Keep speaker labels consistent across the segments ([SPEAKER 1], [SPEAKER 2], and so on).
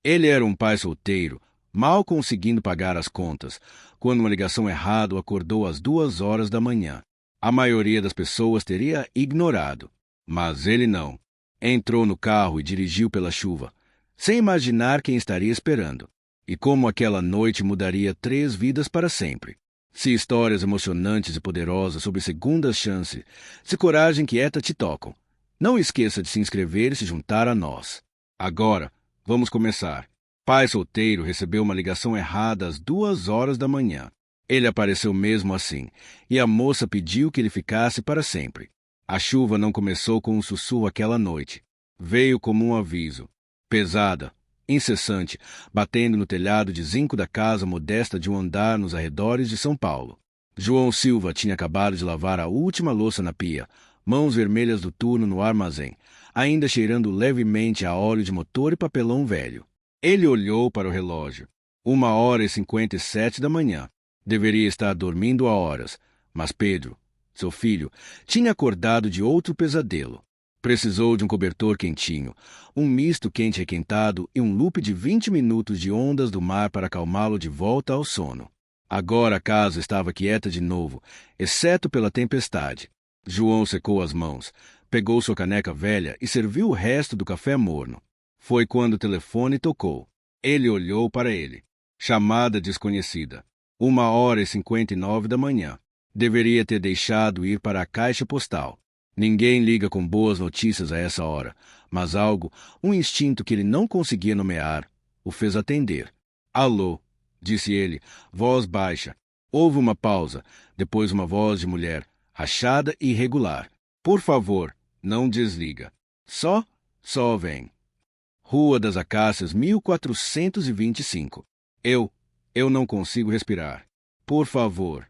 [SPEAKER 1] Ele era um pai solteiro, mal conseguindo pagar as contas, quando uma ligação errada o acordou às 2 horas da manhã. A maioria das pessoas teria ignorado, mas ele não. Entrou no carro e dirigiu pela chuva, sem imaginar quem estaria esperando, e como aquela noite mudaria 3 vidas para sempre. Se histórias emocionantes e poderosas sobre segundas chances, se coragem quieta te tocam, não esqueça de se inscrever e se juntar a nós. Agora, vamos começar. Pai solteiro recebeu uma ligação errada às 2 horas da manhã. Ele apareceu mesmo assim, e a moça pediu que ele ficasse para sempre. A chuva não começou com um sussurro aquela noite. Veio como um aviso. Pesada, incessante, batendo no telhado de zinco da casa modesta de um andar nos arredores de São Paulo. João Silva tinha acabado de lavar a última louça na pia, mãos vermelhas do turno no armazém, ainda cheirando levemente a óleo de motor e papelão velho. Ele olhou para o relógio. 1h57 da manhã. Deveria estar dormindo há horas, mas Pedro, seu filho, tinha acordado de outro pesadelo. Precisou de um cobertor quentinho, um misto quente requentado e um loop de 20 minutos de ondas do mar para acalmá-lo de volta ao sono. Agora a casa estava quieta de novo, exceto pela tempestade. João secou as mãos, pegou sua caneca velha e serviu o resto do café morno. Foi quando o telefone tocou. Ele olhou para ele. Chamada desconhecida. 1h59 da manhã. Deveria ter deixado ir para a caixa postal. Ninguém liga com boas notícias a essa hora, mas algo, um instinto que ele não conseguia nomear, o fez atender. Alô, disse ele, voz baixa. Houve uma pausa, depois uma voz de mulher, rachada e irregular. Por favor, não desliga. Só vem. Rua das Acácias, 1425. Eu não consigo respirar. Por favor.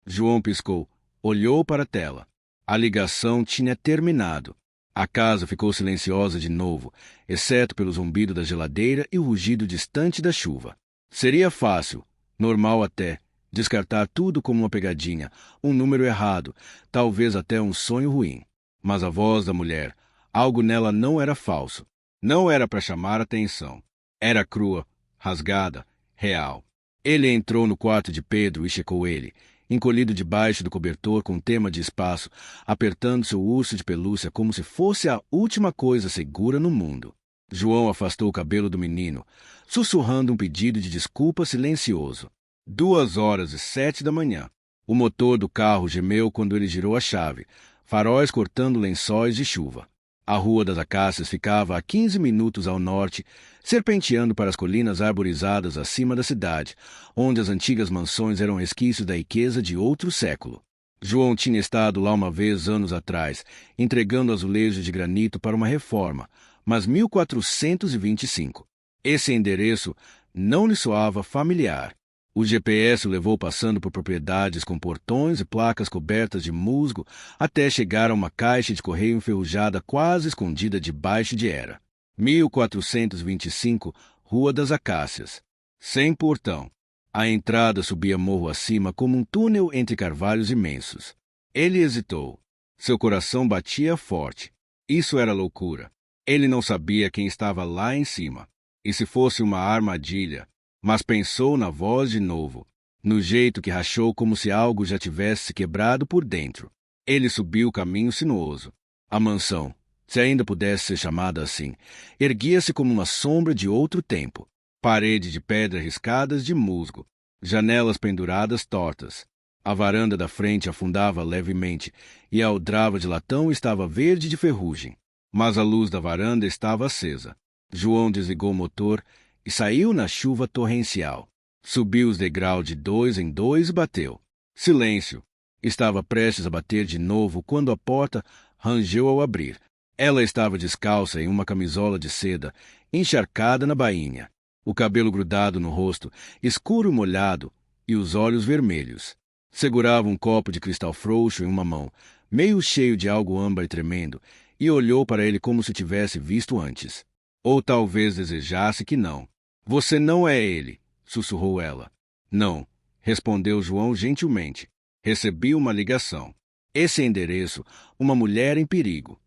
[SPEAKER 1] João piscou, olhou para a tela. A ligação tinha terminado. A casa ficou silenciosa de novo, exceto pelo zumbido da geladeira e o rugido distante da chuva. Seria fácil, normal até, descartar tudo como uma pegadinha, um número errado, talvez até um sonho ruim. Mas a voz da mulher, algo nela não era falso. Não era para chamar atenção. Era crua, rasgada, real. Ele entrou no quarto de Pedro e checou ele, encolhido debaixo do cobertor com tema de espaço, apertando seu urso de pelúcia como se fosse a última coisa segura no mundo. João afastou o cabelo do menino, sussurrando um pedido de desculpa silencioso. 2h07 da manhã. O motor do carro gemeu quando ele girou a chave, faróis cortando lençóis de chuva. A Rua das Acácias ficava a 15 minutos ao norte, serpenteando para as colinas arborizadas acima da cidade, onde as antigas mansões eram resquícios da riqueza de outro século. João tinha estado lá uma vez anos atrás, entregando azulejos de granito para uma reforma, mas 1425. Esse endereço não lhe soava familiar. O GPS o levou passando por propriedades com portões e placas cobertas de musgo até chegar a uma caixa de correio enferrujada quase escondida debaixo de era. 1425, Rua das Acácias. Sem portão. A entrada subia morro acima como um túnel entre carvalhos imensos. Ele hesitou. Seu coração batia forte. Isso era loucura. Ele não sabia quem estava lá em cima. E se fosse uma armadilha? Mas pensou na voz de novo, no jeito que rachou como se algo já tivesse se quebrado por dentro. Ele subiu o caminho sinuoso. A mansão, se ainda pudesse ser chamada assim, erguia-se como uma sombra de outro tempo. Parede de pedra riscadas de musgo, janelas penduradas tortas. A varanda da frente afundava levemente e a aldrava de latão estava verde de ferrugem. Mas a luz da varanda estava acesa. João desligou o motor e saiu na chuva torrencial. Subiu os degraus de 2 em 2 e bateu. Silêncio. Estava prestes a bater de novo quando a porta rangeu ao abrir. Ela estava descalça em uma camisola de seda, encharcada na bainha, o cabelo grudado no rosto, escuro e molhado, e os olhos vermelhos. Segurava um copo de cristal frouxo em uma mão, meio cheio de algo âmbar e tremendo, e olhou para ele como se tivesse visto antes. Ou talvez desejasse que não. Você não é ele, sussurrou ela. Não, respondeu João gentilmente. Recebi uma ligação. Esse endereço, uma mulher em perigo.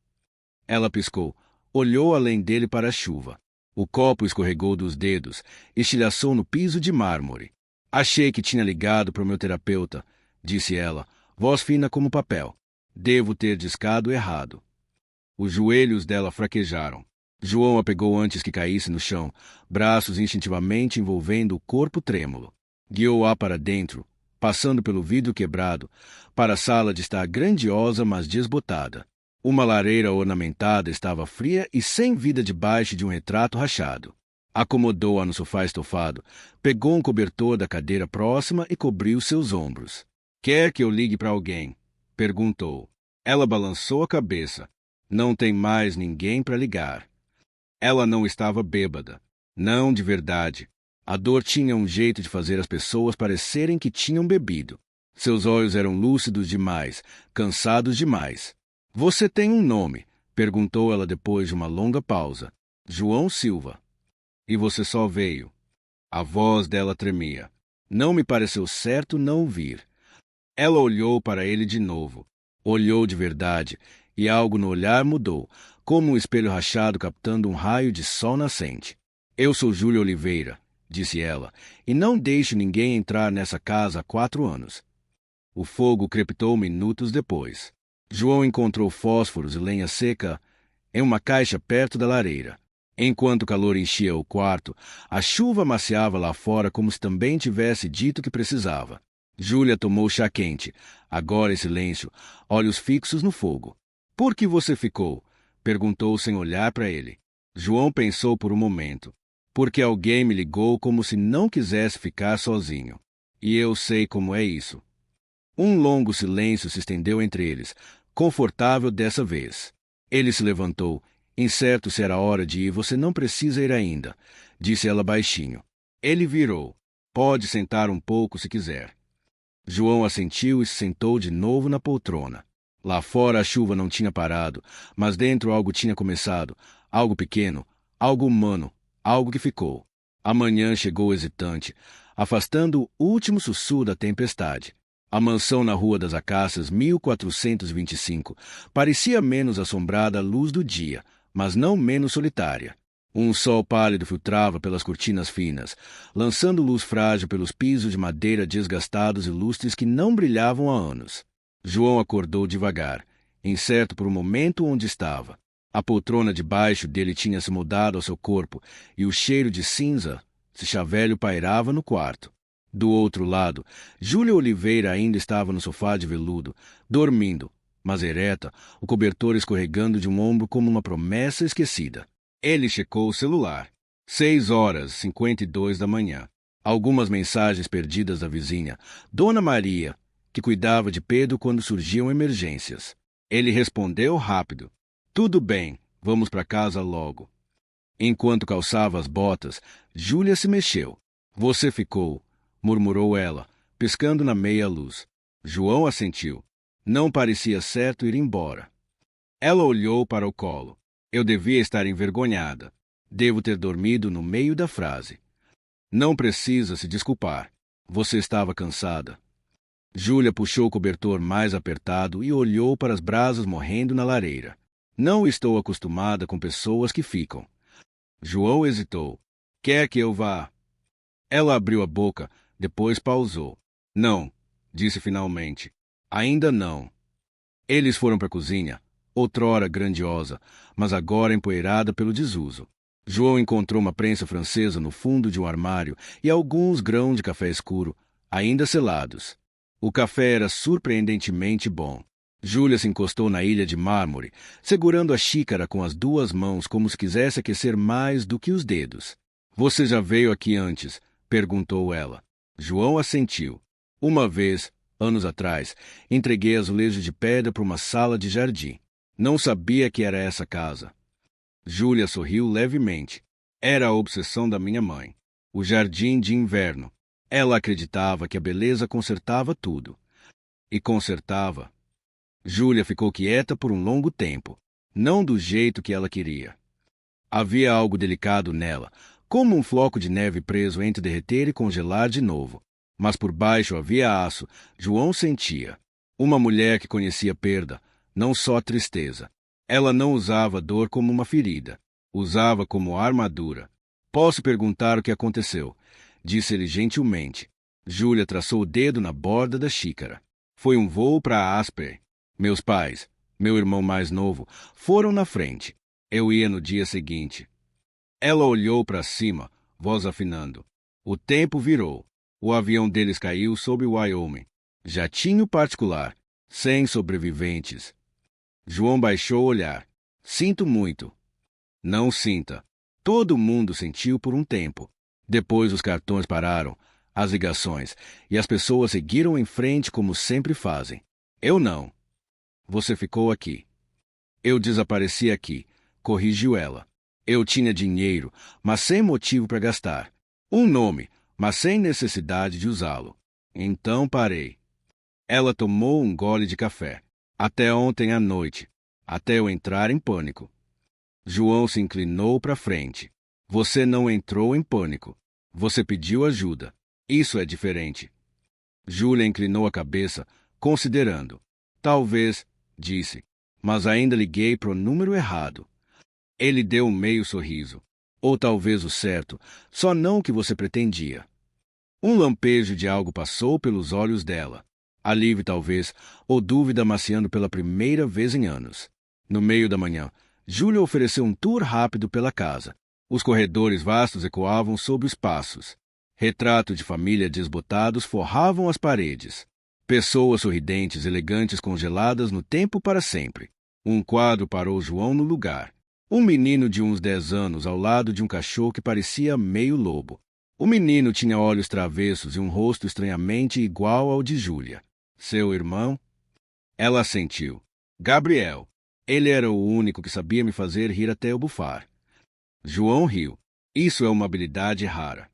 [SPEAKER 1] Ela piscou, olhou além dele para a chuva. O copo escorregou dos dedos, estilhaçou no piso de mármore. Achei que tinha ligado para o meu terapeuta, disse ela, voz fina como papel. Devo ter discado errado. Os joelhos dela fraquejaram. João a pegou antes que caísse no chão, braços instintivamente envolvendo o corpo trêmulo. Guiou-a para dentro, passando pelo vidro quebrado, para a sala de estar grandiosa, mas desbotada. Uma lareira ornamentada estava fria e sem vida debaixo de um retrato rachado. Acomodou-a no sofá estofado, pegou um cobertor da cadeira próxima e cobriu seus ombros. Quer que eu ligue para alguém? Perguntou. Ela balançou a cabeça. Não tem mais ninguém para ligar. Ela não estava bêbada. Não de verdade. A dor tinha um jeito de fazer as pessoas parecerem que tinham bebido. Seus olhos eram lúcidos demais, cansados demais. Você tem um nome? Perguntou ela depois de uma longa pausa. João Silva. E você só veio. A voz dela tremia. Não me pareceu certo não o vir. Ela olhou para ele de novo. Olhou de verdade, e algo no olhar mudou, como um espelho rachado captando um raio de sol nascente. Eu sou Júlia Oliveira, disse ela, e não deixo ninguém entrar nessa casa há 4 anos. O fogo crepitou minutos depois. João encontrou fósforos e lenha seca em uma caixa perto da lareira. Enquanto o calor enchia o quarto, a chuva amaciava lá fora como se também tivesse dito que precisava. Júlia tomou chá quente, agora em silêncio, olhos fixos no fogo. Por que você ficou? Perguntou sem olhar para ele. João pensou por um momento. Porque alguém me ligou como se não quisesse ficar sozinho. E eu sei como é isso. Um longo silêncio se estendeu entre eles, confortável dessa vez. Ele se levantou, incerto se era hora de ir. Você não precisa ir ainda, disse ela baixinho. Ele virou. Pode sentar um pouco se quiser. João assentiu e se sentou de novo na poltrona. Lá fora a chuva não tinha parado, mas dentro algo tinha começado, algo pequeno, algo humano, algo que ficou. A manhã chegou hesitante, afastando o último sussurro da tempestade. A mansão na Rua das Acácias, 1425, parecia menos assombrada à luz do dia, mas não menos solitária. Um sol pálido filtrava pelas cortinas finas, lançando luz frágil pelos pisos de madeira desgastados e lustres que não brilhavam há anos. João acordou devagar, incerto por um momento onde estava. A poltrona debaixo dele tinha se mudado ao seu corpo, e o cheiro de cinza, se chá velho, pairava no quarto. Do outro lado, Júlia Oliveira ainda estava no sofá de veludo, dormindo, mas ereta, o cobertor escorregando de um ombro como uma promessa esquecida. Ele checou o celular. 6h52 da manhã. Algumas mensagens perdidas da vizinha, Dona Maria, que cuidava de Pedro quando surgiam emergências. Ele respondeu rápido. Tudo bem, vamos para casa logo. Enquanto calçava as botas, Júlia se mexeu. Você ficou, murmurou ela, piscando na meia-luz. João assentiu. Não parecia certo ir embora. Ela olhou para o colo. Eu devia estar envergonhada. Devo ter dormido no meio da frase. Não precisa se desculpar. Você estava cansada. Júlia puxou o cobertor mais apertado e olhou para as brasas morrendo na lareira. Não estou acostumada com pessoas que ficam. João hesitou. Quer que eu vá? Ela abriu a boca, depois pausou. Não, disse finalmente. Ainda não. Eles foram para a cozinha, outrora grandiosa, mas agora empoeirada pelo desuso. João encontrou uma prensa francesa no fundo de um armário e alguns grãos de café escuro, ainda selados. O café era surpreendentemente bom. Júlia se encostou na ilha de mármore, segurando a xícara com as 2 mãos como se quisesse aquecer mais do que os dedos. Você já veio aqui antes? Perguntou ela. João assentiu. Uma vez, anos atrás, entreguei azulejos de pedra para uma sala de jardim. Não sabia que era essa casa. Júlia sorriu levemente. Era a obsessão da minha mãe. O jardim de inverno. Ela acreditava que a beleza consertava tudo. E consertava. Júlia ficou quieta por um longo tempo. Não do jeito que ela queria. Havia algo delicado nela, como um floco de neve preso entre derreter e congelar de novo. Mas por baixo havia aço, João sentia. Uma mulher que conhecia perda, não só tristeza. Ela não usava a dor como uma ferida. Usava como armadura. Posso perguntar o que aconteceu? Disse ele gentilmente. Júlia traçou o dedo na borda da xícara. Foi um voo para Asper. Meus pais, meu irmão mais novo, foram na frente. Eu ia no dia seguinte. Ela olhou para cima, voz afinando. O tempo virou. O avião deles caiu sobre o Wyoming. Jatinho particular, sem sobreviventes. João baixou o olhar. Sinto muito. Não sinta. Todo mundo sentiu por um tempo. Depois os cartões pararam, as ligações, e as pessoas seguiram em frente como sempre fazem. Eu não. Você ficou aqui. Eu desapareci aqui, corrigiu ela. Eu tinha dinheiro, mas sem motivo para gastar. Um nome, mas sem necessidade de usá-lo. Então parei. Ela tomou um gole de café. Até ontem à noite. Até eu entrar em pânico. João se inclinou para frente. Você não entrou em pânico. Você pediu ajuda. Isso é diferente. Júlia inclinou a cabeça, considerando. Talvez, disse, mas ainda liguei para o número errado. Ele deu um meio sorriso. Ou talvez o certo, só não o que você pretendia. Um lampejo de algo passou pelos olhos dela. Alívio talvez, ou dúvida maciando pela primeira vez em anos. No meio da manhã, Júlia ofereceu um tour rápido pela casa. Os corredores vastos ecoavam sob os passos. Retratos de família desbotados forravam as paredes. Pessoas sorridentes, elegantes, congeladas no tempo para sempre. Um quadro parou João no lugar. Um menino de uns 10 anos ao lado de um cachorro que parecia meio lobo. O menino tinha olhos travessos e um rosto estranhamente igual ao de Júlia. Seu irmão? Ela assentiu. Gabriel. Ele era o único que sabia me fazer rir até eu bufar. João riu. Isso é uma habilidade rara.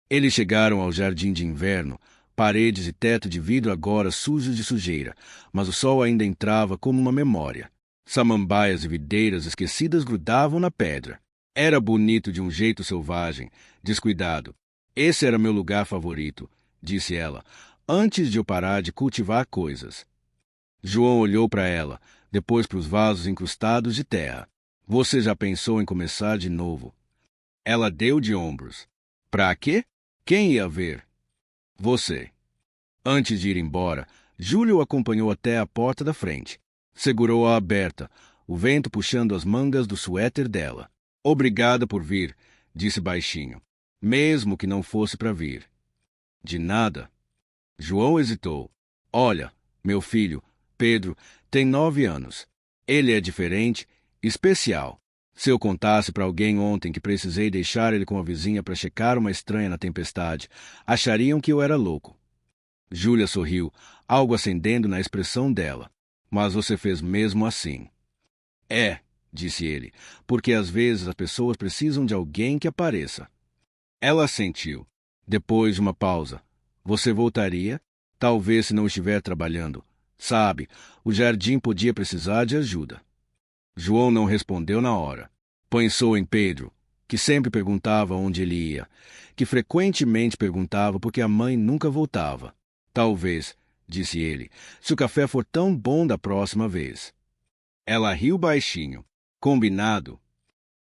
[SPEAKER 1] Eles chegaram ao jardim de inverno, paredes e teto de vidro agora sujos de sujeira, mas o sol ainda entrava como uma memória. Samambaias e videiras esquecidas grudavam na pedra. Era bonito de um jeito selvagem, descuidado. Esse era meu lugar favorito, disse ela, antes de eu parar de cultivar coisas. João olhou para ela, depois para os vasos incrustados de terra. Você já pensou em começar de novo? Ela deu de ombros. Pra quê? Quem ia ver? Você. Antes de ir embora, Júlio o acompanhou até a porta da frente. Segurou-a aberta, o vento puxando as mangas do suéter dela. Obrigada por vir, disse baixinho. Mesmo que não fosse para vir. De nada. João hesitou. Olha, meu filho, Pedro, tem 9 anos. Ele é diferente, especial. Se eu contasse para alguém ontem que precisei deixar ele com a vizinha para checar uma estranha na tempestade, achariam que eu era louco. Júlia sorriu, algo acendendo na expressão dela. Mas você fez mesmo assim. É, disse ele, porque às vezes as pessoas precisam de alguém que apareça. Ela assentiu. Depois de uma pausa. Você voltaria? Talvez se não estiver trabalhando. Sabe, o jardim podia precisar de ajuda. João não respondeu na hora. Pensou em Pedro, que sempre perguntava onde ele ia, que frequentemente perguntava por que a mãe nunca voltava. Talvez, disse ele, se o café for tão bom da próxima vez. Ela riu baixinho. Combinado.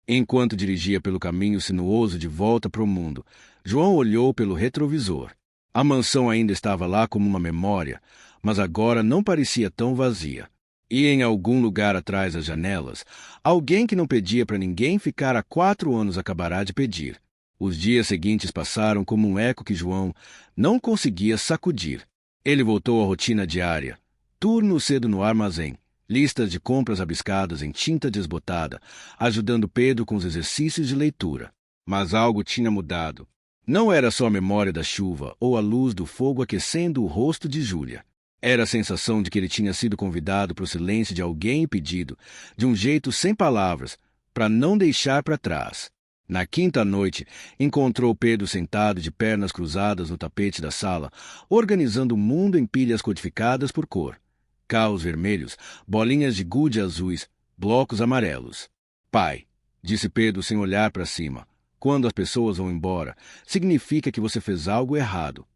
[SPEAKER 1] Enquanto dirigia pelo caminho sinuoso de volta para o mundo, João olhou pelo retrovisor. A mansão ainda estava lá como uma memória, mas agora não parecia tão vazia. E em algum lugar atrás das janelas, alguém que não pedia para ninguém ficar há 4 anos acabará de pedir. Os dias seguintes passaram como um eco que João não conseguia sacudir. Ele voltou à rotina diária. Turno cedo no armazém, listas de compras rabiscadas em tinta desbotada, ajudando Pedro com os exercícios de leitura. Mas algo tinha mudado. Não era só a memória da chuva ou a luz do fogo aquecendo o rosto de Júlia. Era a sensação de que ele tinha sido convidado para o silêncio de alguém e pedido, de um jeito sem palavras, para não deixar para trás. Na quinta noite, encontrou Pedro sentado de pernas cruzadas no tapete da sala, organizando o mundo em pilhas codificadas por cor. Caos vermelhos, bolinhas de gude azuis, blocos amarelos. Pai, disse Pedro sem olhar para cima, quando as pessoas vão embora, significa que você fez algo errado.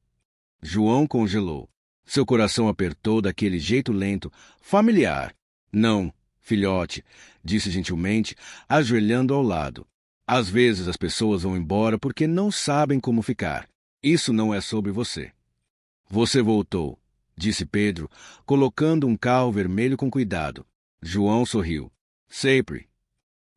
[SPEAKER 1] João congelou. Seu coração apertou daquele jeito lento, familiar. Não, filhote, disse gentilmente, ajoelhando ao lado. Às vezes as pessoas vão embora porque não sabem como ficar. Isso não é sobre você. Você voltou, disse Pedro, colocando um carro vermelho com cuidado. João sorriu. Sempre.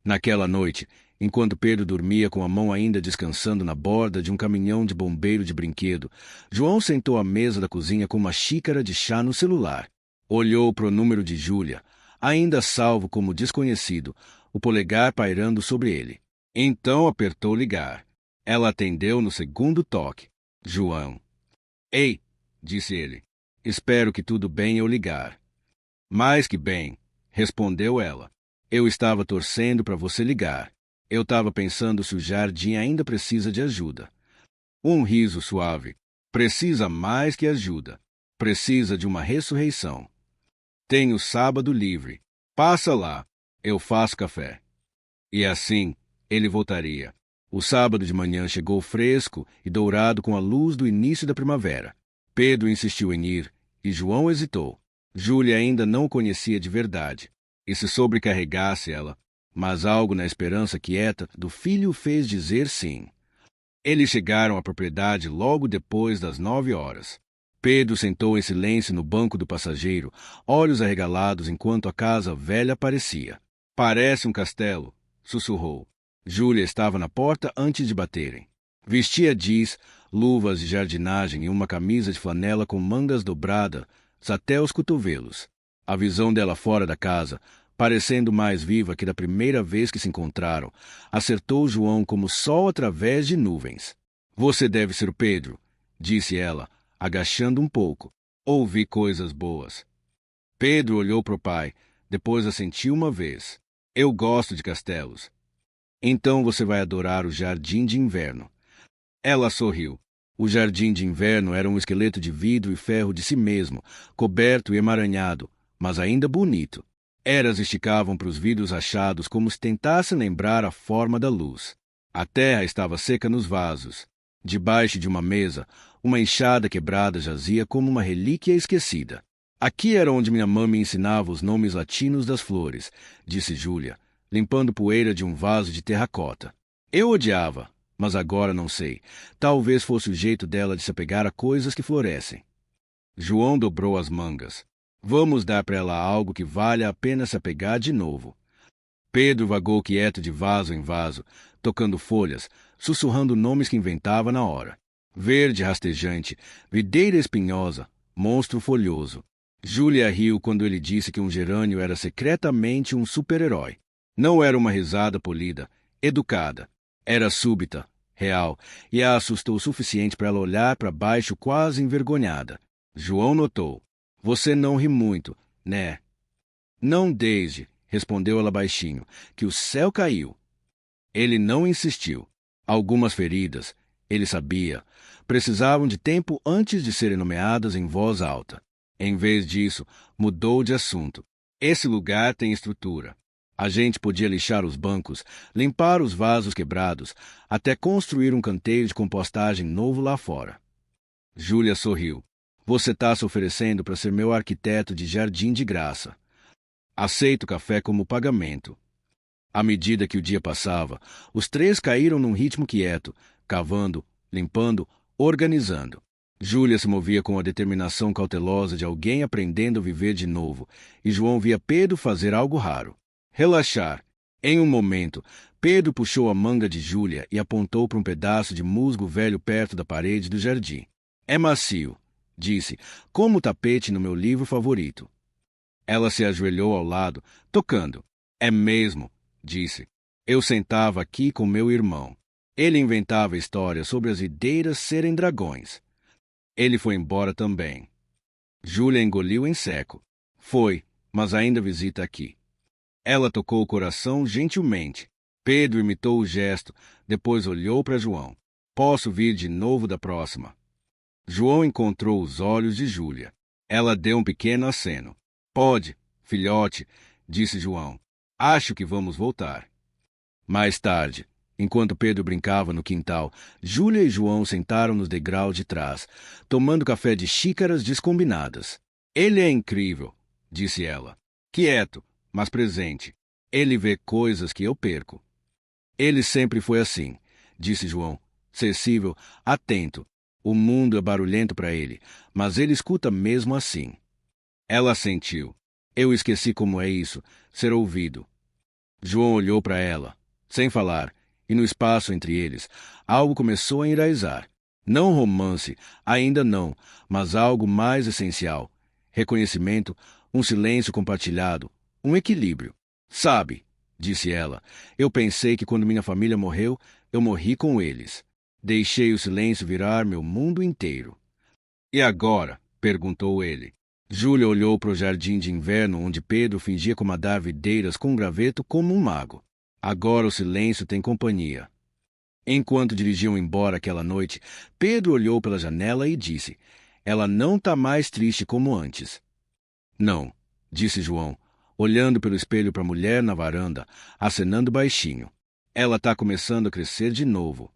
[SPEAKER 1] Naquela noite, enquanto Pedro dormia com a mão ainda descansando na borda de um caminhão de bombeiro de brinquedo, João sentou à mesa da cozinha com uma xícara de chá no celular. Olhou para o número de Júlia, ainda salvo como desconhecido, o polegar pairando sobre ele. Então apertou ligar. Ela atendeu no segundo toque. João. Ei, disse ele. Espero que tudo bem eu ligar. Mais que bem, respondeu ela. Eu estava torcendo para você ligar. Eu estava pensando se o jardim ainda precisa de ajuda. Um riso suave. Precisa mais que ajuda. Precisa de uma ressurreição. Tenho sábado livre. Passa lá. Eu faço café. E assim, ele voltaria. O sábado de manhã chegou fresco e dourado com a luz do início da primavera. Pedro insistiu em ir, e João hesitou. Júlia ainda não o conhecia de verdade. E se sobrecarregasse ela, mas algo na esperança quieta do filho o fez dizer sim. Eles chegaram à propriedade logo depois das 9 horas. Pedro sentou em silêncio no banco do passageiro, olhos arregalados enquanto a casa velha aparecia. Parece um castelo, sussurrou. Júlia estava na porta antes de baterem. Vestia jeans, luvas de jardinagem e uma camisa de flanela com mangas dobradas até os cotovelos. A visão dela fora da casa, parecendo mais viva que da primeira vez que se encontraram, acertou João como sol através de nuvens. Você deve ser o Pedro, disse ela, agachando um pouco. Ouvi coisas boas. Pedro olhou para o pai, depois assentiu uma vez. Eu gosto de castelos. Então você vai adorar o jardim de inverno. Ela sorriu. O jardim de inverno era um esqueleto de vidro e ferro de si mesmo, coberto e emaranhado, mas ainda bonito. Eras esticavam para os vidros rachados como se tentassem lembrar a forma da luz. A terra estava seca nos vasos. Debaixo de uma mesa, uma enxada quebrada jazia como uma relíquia esquecida. Aqui era onde minha mãe me ensinava os nomes latinos das flores, disse Júlia, limpando poeira de um vaso de terracota. Eu odiava, mas agora não sei. Talvez fosse o jeito dela de se apegar a coisas que florescem. João dobrou as mangas. Vamos dar para ela algo que valha a pena se apegar de novo. Pedro vagou quieto de vaso em vaso, tocando folhas, sussurrando nomes que inventava na hora. Verde rastejante, videira espinhosa, monstro folhoso. Júlia riu quando ele disse que um gerânio era secretamente um super-herói. Não era uma risada polida, educada. Era súbita, real, e a assustou o suficiente para ela olhar para baixo quase envergonhada. João notou. Você não ri muito, né? Não desde, respondeu ela baixinho, que o céu caiu. Ele não insistiu. Algumas feridas, ele sabia, precisavam de tempo antes de serem nomeadas em voz alta. Em vez disso, mudou de assunto. Esse lugar tem estrutura. A gente podia lixar os bancos, limpar os vasos quebrados, até construir um canteiro de compostagem novo lá fora. Júlia sorriu. Você está se oferecendo para ser meu arquiteto de jardim de graça. Aceito café como pagamento. À medida que o dia passava, os três caíram num ritmo quieto, cavando, limpando, organizando. Júlia se movia com a determinação cautelosa de alguém aprendendo a viver de novo, e João via Pedro fazer algo raro. Relaxar. Em um momento, Pedro puxou a manga de Júlia e apontou para um pedaço de musgo velho perto da parede do jardim. É macio, disse, como o tapete no meu livro favorito. Ela se ajoelhou ao lado, tocando. É mesmo, disse. Eu sentava aqui com meu irmão. Ele inventava histórias sobre as videiras serem dragões. Ele foi embora também. Júlia engoliu em seco. Foi, mas ainda visita aqui. Ela tocou o coração gentilmente. Pedro imitou o gesto, depois olhou para João. Posso vir de novo da próxima? João encontrou os olhos de Júlia. Ela deu um pequeno aceno. Pode, filhote, disse João. Acho que vamos voltar. Mais tarde, enquanto Pedro brincava no quintal, Júlia e João sentaram nos degraus de trás, tomando café de xícaras descombinadas. Ele é incrível, disse ela. Quieto, mas presente. Ele vê coisas que eu perco. Ele sempre foi assim, disse João, sensível, atento. O mundo é barulhento para ele, mas ele escuta mesmo assim. Ela assentiu. Eu esqueci como é isso, ser ouvido. João olhou para ela, sem falar, e no espaço entre eles, algo começou a enraizar. Não romance, ainda não, mas algo mais essencial. Reconhecimento, um silêncio compartilhado, um equilíbrio. Sabe, disse ela, eu pensei que quando minha família morreu, eu morri com eles. Deixei o silêncio virar meu mundo inteiro. E agora? Perguntou ele. Júlia olhou para o jardim de inverno onde Pedro fingia comandar videiras com um graveto como um mago. Agora o silêncio tem companhia. Enquanto dirigiam embora aquela noite, Pedro olhou pela janela e disse: Ela não está mais triste como antes. Não, disse João, olhando pelo espelho para a mulher na varanda, acenando baixinho. Ela está começando a crescer de novo.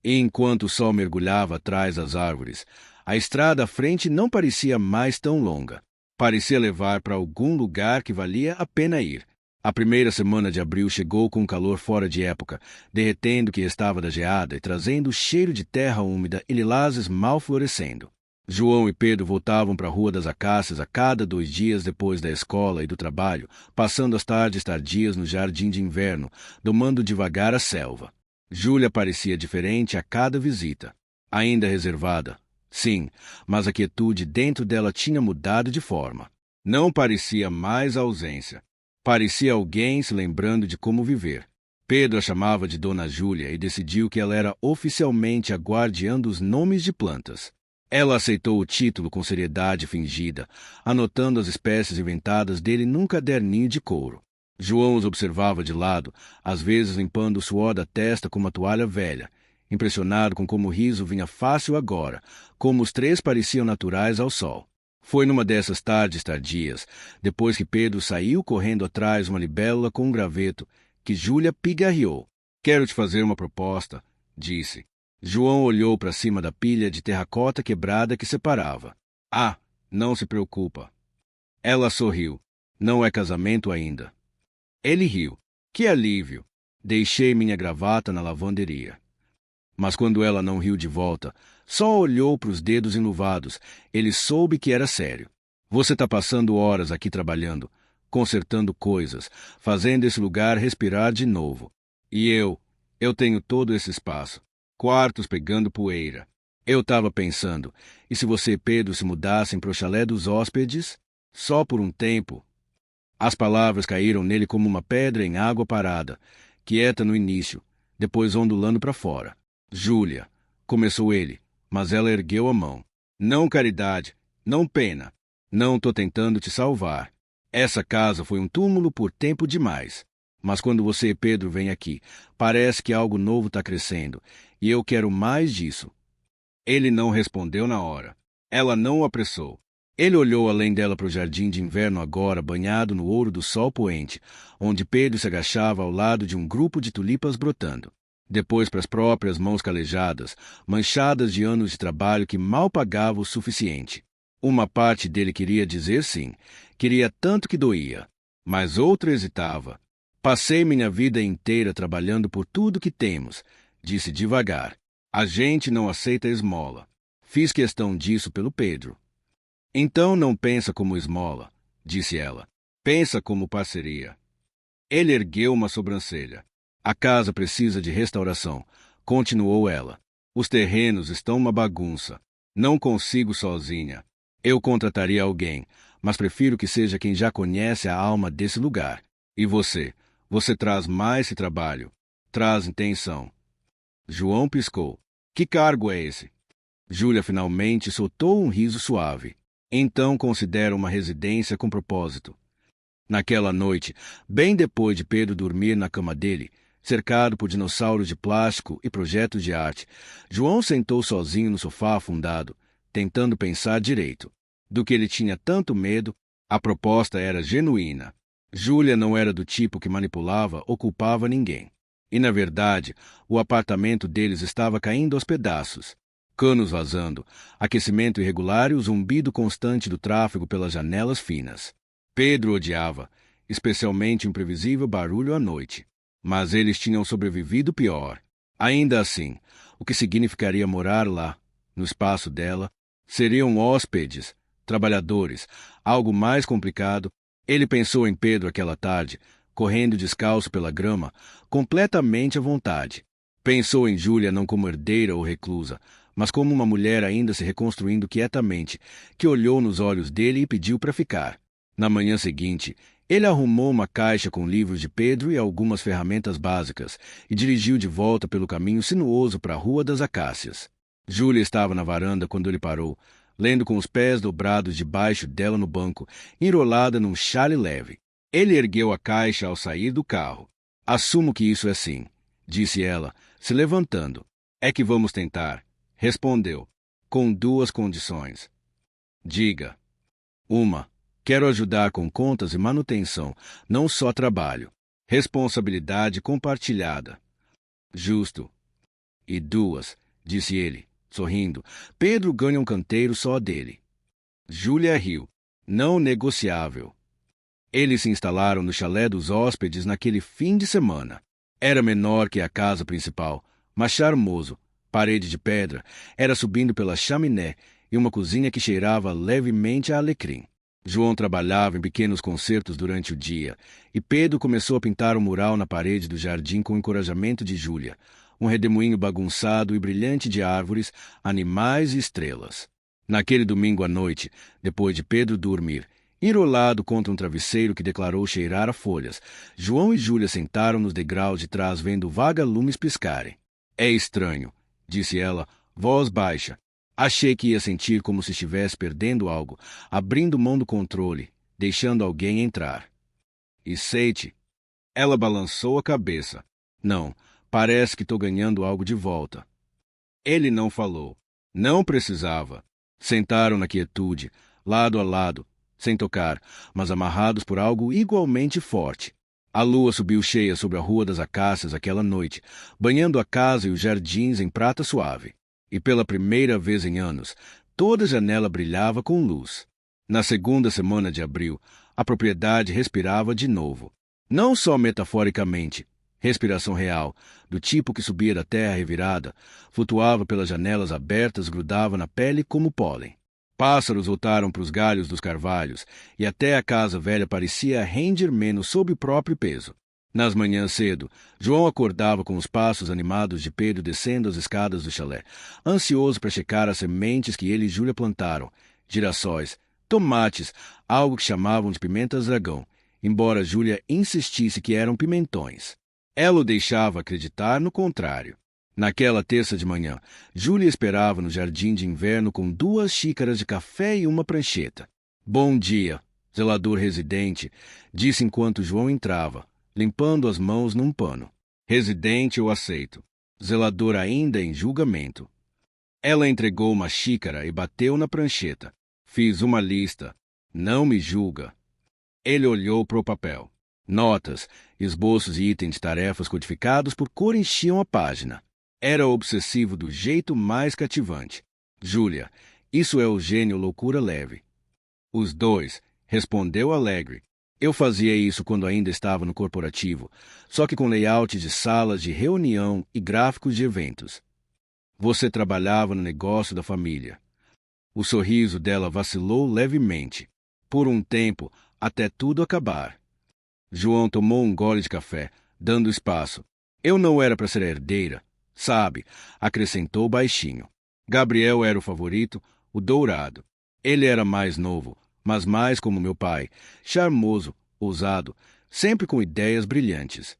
[SPEAKER 1] E enquanto o sol mergulhava atrás das árvores, a estrada à frente não parecia mais tão longa. Parecia levar para algum lugar que valia a pena ir. A primeira semana de abril chegou com um calor fora de época, derretendo o que estava da geada e trazendo o cheiro de terra úmida e lilazes mal florescendo. João e Pedro voltavam para a Rua das Acácias a cada 2 dias depois da escola e do trabalho, passando as tardes tardias no jardim de inverno, domando devagar a selva. Júlia parecia diferente a cada visita. Ainda reservada, sim, mas a quietude dentro dela tinha mudado de forma. Não parecia mais a ausência. Parecia alguém se lembrando de como viver. Pedro a chamava de Dona Júlia e decidiu que ela era oficialmente a guardiã dos nomes de plantas. Ela aceitou o título com seriedade fingida, anotando as espécies inventadas dele num caderninho de couro. João os observava de lado, às vezes limpando o suor da testa com uma toalha velha, impressionado com como o riso vinha fácil agora, como os 3 pareciam naturais ao sol. Foi numa dessas tardes tardias, depois que Pedro saiu correndo atrás de uma libélula com um graveto, que Júlia pigarreou. Quero te fazer uma proposta, disse. João olhou para cima da pilha de terracota quebrada que separava. Ah, não se preocupa. Ela sorriu. Não é casamento ainda. Ele riu. Que alívio. Deixei minha gravata na lavanderia. Mas quando ela não riu de volta, só olhou para os dedos enluvados, ele soube que era sério. Você está passando horas aqui trabalhando, consertando coisas, fazendo esse lugar respirar de novo. E eu tenho todo esse espaço. Quartos pegando poeira. Eu estava pensando, e se você e Pedro se mudassem para o chalé dos hóspedes? Só por um tempo. As palavras caíram nele como uma pedra em água parada, quieta no início, depois ondulando para fora. Júlia, começou ele, mas ela ergueu a mão. Não caridade, não pena. Não estou tentando te salvar. Essa casa foi um túmulo por tempo demais. Mas quando você e Pedro vêm aqui, parece que algo novo está crescendo, e eu quero mais disso. Ele não respondeu na hora. Ela não o apressou. Ele olhou além dela para o jardim de inverno agora banhado no ouro do sol poente, onde Pedro se agachava ao lado de um grupo de tulipas brotando. Depois para as próprias mãos calejadas, manchadas de anos de trabalho que mal pagava o suficiente. Uma parte dele queria dizer sim, queria tanto que doía, mas outra hesitava. Passei minha vida inteira trabalhando por tudo que temos, disse devagar. A gente não aceita esmola. Fiz questão disso pelo Pedro. Então não pensa como esmola, disse ela. Pensa como parceria. Ele ergueu uma sobrancelha. A casa precisa de restauração, continuou ela. Os terrenos estão uma bagunça. Não consigo sozinha. Eu contrataria alguém, mas prefiro que seja quem já conhece a alma desse lugar. E você? Você traz mais esse trabalho. Traz intenção. João piscou. Que cargo é esse? Júlia finalmente soltou um riso suave. Então considera uma residência com propósito. Naquela noite, bem depois de Pedro dormir na cama dele, cercado por dinossauros de plástico e projetos de arte, João sentou sozinho no sofá afundado, tentando pensar direito. Do que ele tinha tanto medo, a proposta era genuína. Júlia não era do tipo que manipulava ou culpava ninguém. E, na verdade, o apartamento deles estava caindo aos pedaços. Canos vazando, aquecimento irregular e o zumbido constante do tráfego pelas janelas finas. Pedro odiava, especialmente o imprevisível barulho à noite. Mas eles tinham sobrevivido pior. Ainda assim, o que significaria morar lá, no espaço dela, seriam hóspedes, trabalhadores, algo mais complicado. Ele pensou em Pedro aquela tarde, correndo descalço pela grama, completamente à vontade. Pensou em Júlia não como herdeira ou reclusa, mas como uma mulher ainda se reconstruindo quietamente, que olhou nos olhos dele e pediu para ficar. Na manhã seguinte, ele arrumou uma caixa com livros de Pedro e algumas ferramentas básicas e dirigiu de volta pelo caminho sinuoso para a Rua das Acácias. Júlia estava na varanda quando ele parou, lendo com os pés dobrados debaixo dela no banco, enrolada num xale leve. Ele ergueu a caixa ao sair do carro. Assumo que isso é sim, disse ela, se levantando. É que vamos tentar, respondeu, com duas condições. Diga. Uma, quero ajudar com contas e manutenção, não só trabalho. Responsabilidade compartilhada. Justo. E duas, disse ele, sorrindo, Pedro ganha um canteiro só dele. Júlia riu. Não negociável. Eles se instalaram no chalé dos hóspedes naquele fim de semana. Era menor que a casa principal, mas charmoso, parede de pedra, era subindo pela chaminé e uma cozinha que cheirava levemente a alecrim. João trabalhava em pequenos concertos durante o dia, e Pedro começou a pintar um mural na parede do jardim com o encorajamento de Júlia, um redemoinho bagunçado e brilhante de árvores, animais e estrelas. Naquele domingo à noite, depois de Pedro dormir, enrolado contra um travesseiro que declarou cheirar a folhas, João e Júlia sentaram nos degraus de trás vendo vagalumes piscarem. É estranho, disse ela, voz baixa. Achei que ia sentir como se estivesse perdendo algo, abrindo mão do controle, deixando alguém entrar. E sei-te. Ela balançou a cabeça. Não, parece que estou ganhando algo de volta. Ele não falou. Não precisava. Sentaram na quietude, lado a lado, sem tocar, mas amarrados por algo igualmente forte. A lua subiu cheia sobre a Rua das Acácias aquela noite, banhando a casa e os jardins em prata suave. E pela primeira vez em anos, toda a janela brilhava com luz. Na segunda semana de abril, a propriedade respirava de novo. Não só metaforicamente, respiração real, do tipo que subia da terra revirada, flutuava pelas janelas abertas, grudava na pele como pólen. Pássaros voltaram para os galhos dos carvalhos, e até a casa velha parecia render menos sob o próprio peso. Nas manhãs cedo, João acordava com os passos animados de Pedro descendo as escadas do chalé, ansioso para checar as sementes que ele e Júlia plantaram, girassóis, tomates, algo que chamavam de pimentas-dragão, embora Júlia insistisse que eram pimentões. Ela o deixava acreditar no contrário. Naquela terça de manhã, Júlia esperava no jardim de inverno com 2 xícaras de café e uma prancheta. Bom dia, zelador residente, disse enquanto João entrava, limpando as mãos num pano. Residente, eu aceito. Zelador ainda em julgamento. Ela entregou uma xícara e bateu na prancheta. Fiz uma lista. Não me julga. Ele olhou para o papel. Notas, esboços e itens de tarefas codificados por cor enchiam a página. Era obsessivo do jeito mais cativante. Júlia, isso é o gênio loucura leve. Os dois, respondeu alegre. Eu fazia isso quando ainda estava no corporativo, só que com layout de salas de reunião e gráficos de eventos. Você trabalhava no negócio da família. O sorriso dela vacilou levemente. Por um tempo, até tudo acabar. João tomou um gole de café, dando espaço. Eu não era para ser herdeira, sabe? Acrescentou baixinho. Gabriel era o favorito, o dourado. Ele era mais novo, mas mais como meu pai, charmoso, ousado, sempre com ideias brilhantes.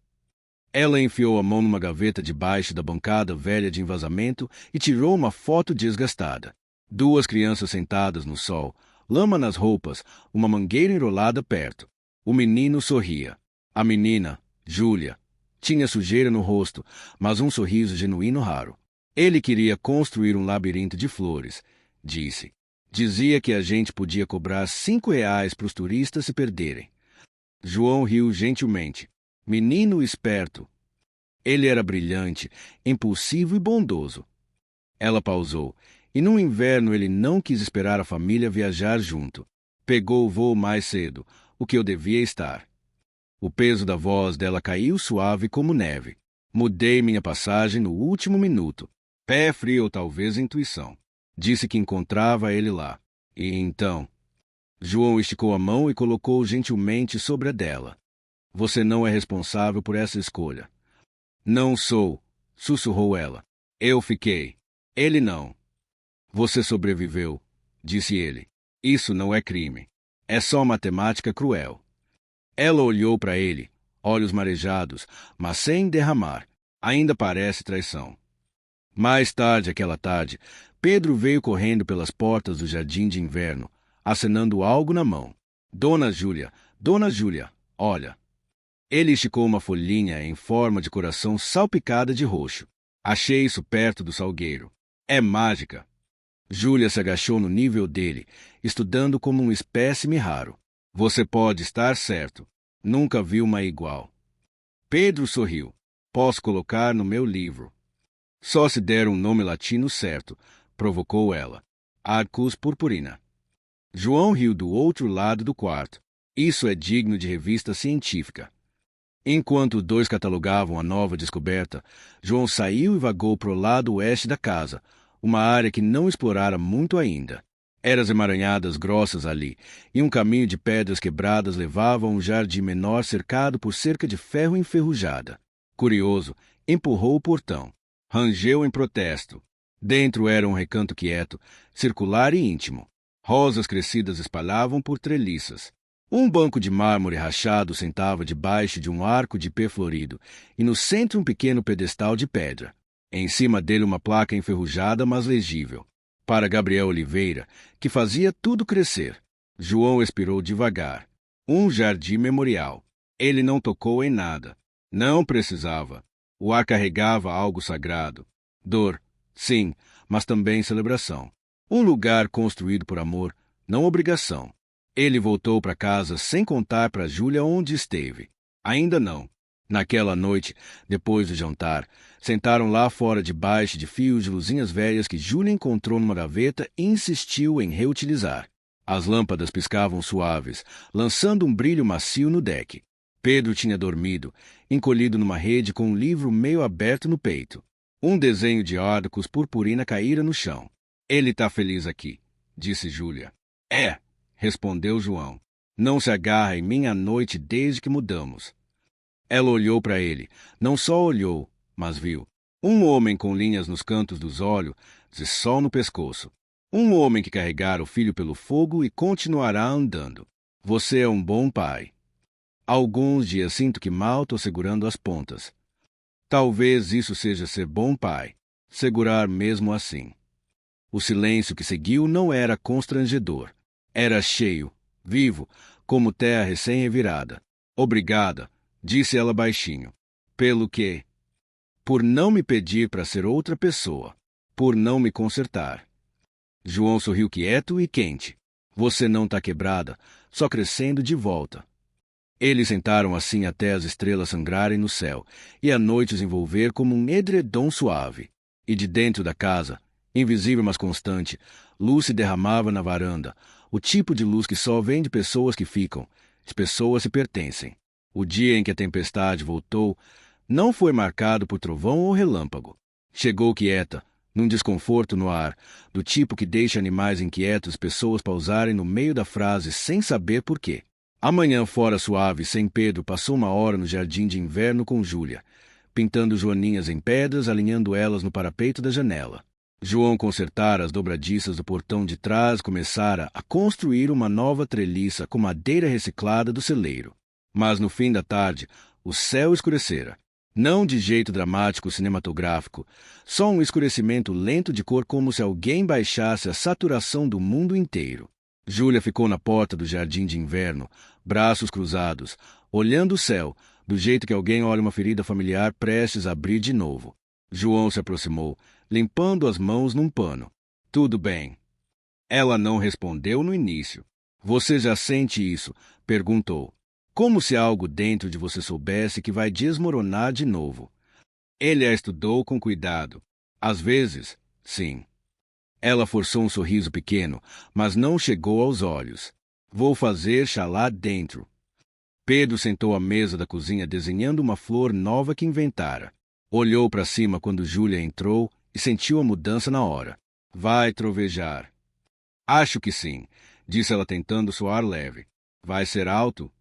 [SPEAKER 1] Ela enfiou a mão numa gaveta debaixo da bancada velha de envasamento e tirou uma foto desgastada. 2 crianças sentadas no sol, lama nas roupas, uma mangueira enrolada perto. O menino sorria. A menina, Júlia, tinha sujeira no rosto, mas um sorriso genuíno raro. Ele queria construir um labirinto de flores, disse. Dizia que a gente podia cobrar R$ 5 para os turistas se perderem. João riu gentilmente. Menino esperto. Ele era brilhante, impulsivo e bondoso. Ela pausou, e no inverno ele não quis esperar a família viajar junto. Pegou o voo mais cedo, o que eu devia estar. O peso da voz dela caiu suave como neve. Mudei minha passagem no último minuto. Pé frio ou talvez intuição. Disse que encontrava ele lá. E então... João esticou a mão e colocou gentilmente sobre a dela. Você não é responsável por essa escolha. Não sou, sussurrou ela. Eu fiquei. Ele não. Você sobreviveu, disse ele. Isso não é crime. É só matemática cruel. Ela olhou para ele, olhos marejados, mas sem derramar. Ainda parece traição. Mais tarde, aquela tarde, Pedro veio correndo pelas portas do jardim de inverno, acenando algo na mão. Dona Júlia, olha. Ele esticou uma folhinha em forma de coração salpicada de roxo. Achei isso perto do salgueiro. É mágica. Júlia se agachou no nível dele, estudando como um espécime raro. Você pode estar certo. Nunca vi uma igual. Pedro sorriu. Posso colocar no meu livro. Só se der um nome latino certo, provocou ela. Arcus purpurina. João riu do outro lado do quarto. Isso é digno de revista científica. Enquanto os dois catalogavam a nova descoberta, João saiu e vagou para o lado oeste da casa, uma área que não explorara muito ainda. Eras emaranhadas grossas ali, e um caminho de pedras quebradas levava a um jardim menor cercado por cerca de ferro enferrujada. Curioso, empurrou o portão. Rangeu em protesto. Dentro era um recanto quieto, circular e íntimo. Rosas crescidas espalhavam por treliças. Um banco de mármore rachado sentava debaixo de um arco de ipê florido, e no centro um pequeno pedestal de pedra. Em cima dele uma placa enferrujada, mas legível. Para Gabriel Oliveira, que fazia tudo crescer. João expirou devagar. Um jardim memorial. Ele não tocou em nada. Não precisava. O ar carregava algo sagrado. Dor, sim, mas também celebração. Um lugar construído por amor, não obrigação. Ele voltou para casa sem contar para Júlia onde esteve. Ainda não. Naquela noite, depois do jantar, sentaram lá fora debaixo de fios de luzinhas velhas que Júlia encontrou numa gaveta e insistiu em reutilizar. As lâmpadas piscavam suaves, lançando um brilho macio no deck. Pedro tinha dormido, encolhido numa rede com um livro meio aberto no peito. Um desenho de arcos purpurina caíra no chão. Ele está feliz aqui, disse Júlia. É, respondeu João. Não se agarra em mim à noite desde que mudamos. Ela olhou para ele. Não só olhou, mas viu. Um homem com linhas nos cantos dos olhos e sol no pescoço. Um homem que carregara o filho pelo fogo e continuará andando. Você é um bom pai. Alguns dias sinto que mal estou segurando as pontas. Talvez isso seja ser bom pai. Segurar mesmo assim. O silêncio que seguiu não era constrangedor. Era cheio, vivo, como terra recém-revirada. Obrigada, disse ela baixinho. Pelo quê? Por não me pedir para ser outra pessoa. Por não me consertar. João sorriu quieto e quente. Você não está quebrada, só crescendo de volta. Eles sentaram assim até as estrelas sangrarem no céu e a noite os envolver como um edredom suave. E de dentro da casa, invisível mas constante, luz se derramava na varanda, o tipo de luz que só vem de pessoas que ficam, de pessoas que pertencem. O dia em que a tempestade voltou não foi marcado por trovão ou relâmpago. Chegou quieta, num desconforto no ar, do tipo que deixa animais inquietos pessoas pausarem no meio da frase sem saber por quê. A manhã fora suave, sem Pedro, passou uma hora no jardim de inverno com Júlia, pintando joaninhas em pedras, alinhando elas no parapeito da janela. João consertara as dobradiças do portão de trás e começara a construir uma nova treliça com madeira reciclada do celeiro. Mas no fim da tarde, o céu escurecera. Não de jeito dramático cinematográfico, só um escurecimento lento de cor como se alguém baixasse a saturação do mundo inteiro. Júlia ficou na porta do jardim de inverno, braços cruzados, olhando o céu, do jeito que alguém olha uma ferida familiar prestes a abrir de novo. João se aproximou, limpando as mãos num pano. Tudo bem. Ela não respondeu no início. Você já sente isso? Perguntou. Como se algo dentro de você soubesse que vai desmoronar de novo. Ele a estudou com cuidado. Às vezes, sim. Ela forçou um sorriso pequeno, mas não chegou aos olhos. Vou fazer xalá dentro. Pedro sentou à mesa da cozinha desenhando uma flor nova que inventara. Olhou para cima quando Júlia entrou e sentiu a mudança na hora. Vai trovejar. Acho que sim, disse ela tentando soar leve. Vai ser alto?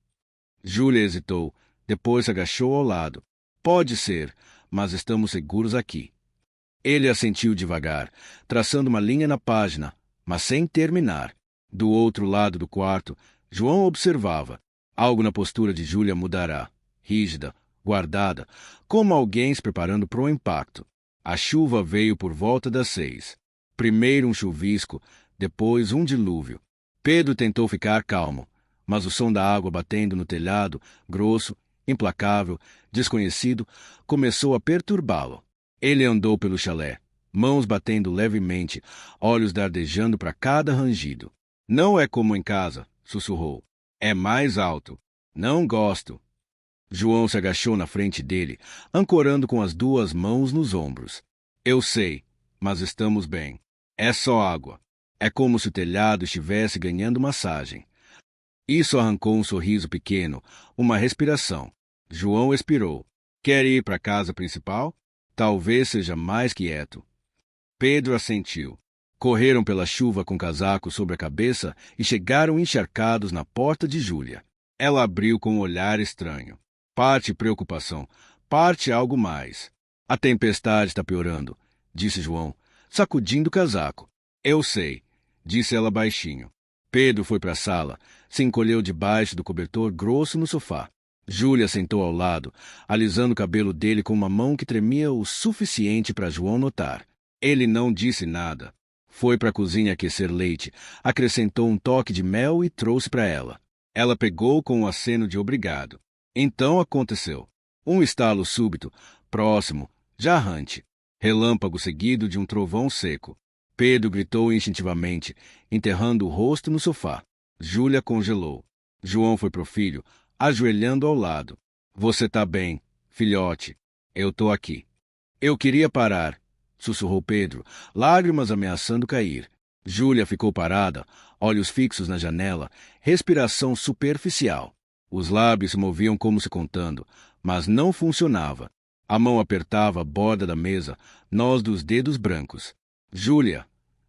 [SPEAKER 1] Júlia hesitou, depois se agachou ao lado. Pode ser, mas estamos seguros aqui. Ele assentiu devagar, traçando uma linha na página, mas sem terminar. Do outro lado do quarto, João observava. Algo na postura de Júlia mudará. Rígida, guardada, como alguém se preparando para um impacto. A chuva veio por volta das 6. Primeiro um chuvisco, depois um dilúvio. Pedro tentou ficar calmo, mas o som da água batendo no telhado, grosso, implacável, desconhecido, começou a perturbá-lo. Ele andou pelo chalé, mãos batendo levemente, olhos dardejando para cada rangido. Não é como em casa, sussurrou. É mais alto. Não gosto. João se agachou na frente dele, ancorando com as duas mãos nos ombros. Eu sei, mas estamos bem. É só água. É como se o telhado estivesse ganhando massagem. Isso arrancou um sorriso pequeno, uma respiração. João expirou. Quer ir para a casa principal? Talvez seja mais quieto. Pedro assentiu. Correram pela chuva com casaco sobre a cabeça e chegaram encharcados na porta de Júlia. Ela abriu com um olhar estranho. Parte preocupação, parte algo mais. A tempestade está piorando, disse João, sacudindo o casaco. Eu sei, disse ela baixinho. Pedro foi para a sala, se encolheu debaixo do cobertor grosso no sofá. Júlia sentou ao lado, alisando o cabelo dele com uma mão que tremia o suficiente para João notar. Ele não disse nada. Foi para a cozinha aquecer leite, acrescentou um toque de mel e trouxe para ela. Ela pegou com um aceno de obrigado. Então aconteceu. Um estalo súbito, próximo, jarrante. Relâmpago seguido de um trovão seco. Pedro gritou instintivamente, enterrando o rosto no sofá. Júlia congelou. João foi pro filho, ajoelhando ao lado. Você tá bem, filhote? Eu tô aqui. Eu queria parar, sussurrou Pedro, lágrimas ameaçando cair. Júlia ficou parada, olhos fixos na janela, respiração superficial. Os lábios se moviam como se contando, mas não funcionava. A mão apertava a borda da mesa, nós dos dedos brancos. Júlia?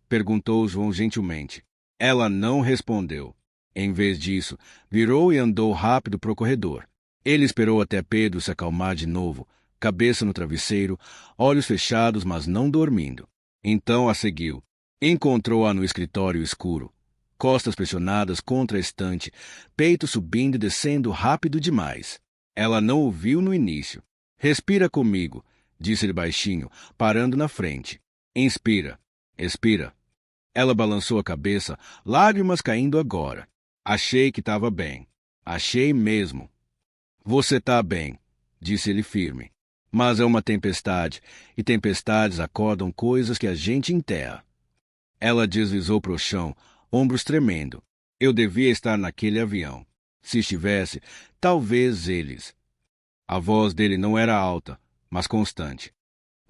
[SPEAKER 1] Perguntou João gentilmente. Ela não respondeu. Em vez disso, virou e andou rápido para o corredor. Ele esperou até Pedro se acalmar de novo, cabeça no travesseiro, olhos fechados, mas não dormindo. Então a seguiu. Encontrou-a no escritório escuro, costas pressionadas contra a estante, peito subindo e descendo rápido demais. Ela não o viu no início. Respira comigo, disse-lhe baixinho, parando na frente. Inspira. Expira. Ela balançou a cabeça, lágrimas caindo agora. Achei que estava bem. Achei mesmo. Você está bem, disse ele firme. Mas é uma tempestade, e tempestades acordam coisas que a gente enterra. Ela deslizou para o chão, ombros tremendo. Eu devia estar naquele avião. Se estivesse, talvez eles. A voz dele não era alta, mas constante.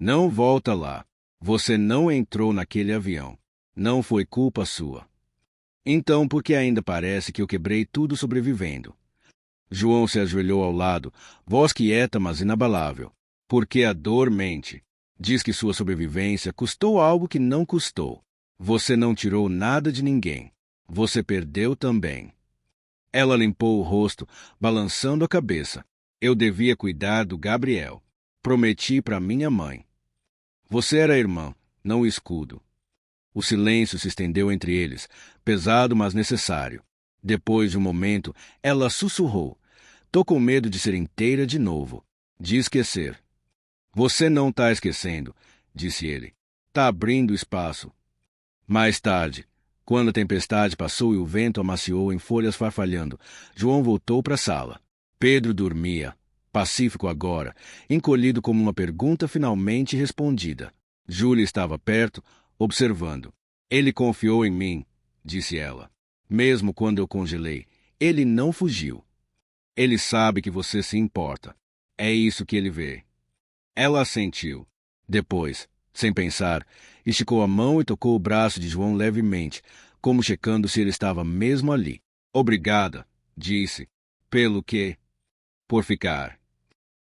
[SPEAKER 1] Não volta lá. Você não entrou naquele avião. Não foi culpa sua. Então, por que ainda parece que eu quebrei tudo sobrevivendo? João se ajoelhou ao lado, voz quieta, mas inabalável. Porque a dor mente. Diz que sua sobrevivência custou algo que não custou. Você não tirou nada de ninguém. Você perdeu também. Ela limpou o rosto, balançando a cabeça. Eu devia cuidar do Gabriel. Prometi para minha mãe. Você era irmã, não escudo. O silêncio se estendeu entre eles, pesado, mas necessário. Depois de um momento, ela sussurrou. Tô com medo de ser inteira de novo. De esquecer. Você não está esquecendo, disse ele. Está abrindo espaço. Mais tarde, quando a tempestade passou e o vento amaciou em folhas farfalhando, João voltou para a sala. Pedro dormia, pacífico agora, encolhido como uma pergunta finalmente respondida. Júlia estava perto, observando. Ele confiou em mim, disse ela. Mesmo quando eu congelei, ele não fugiu. Ele sabe que você se importa. É isso que ele vê. Ela assentiu. Depois, sem pensar, esticou a mão e tocou o braço de João levemente, como checando se ele estava mesmo ali. Obrigada, disse. Pelo que? Por ficar.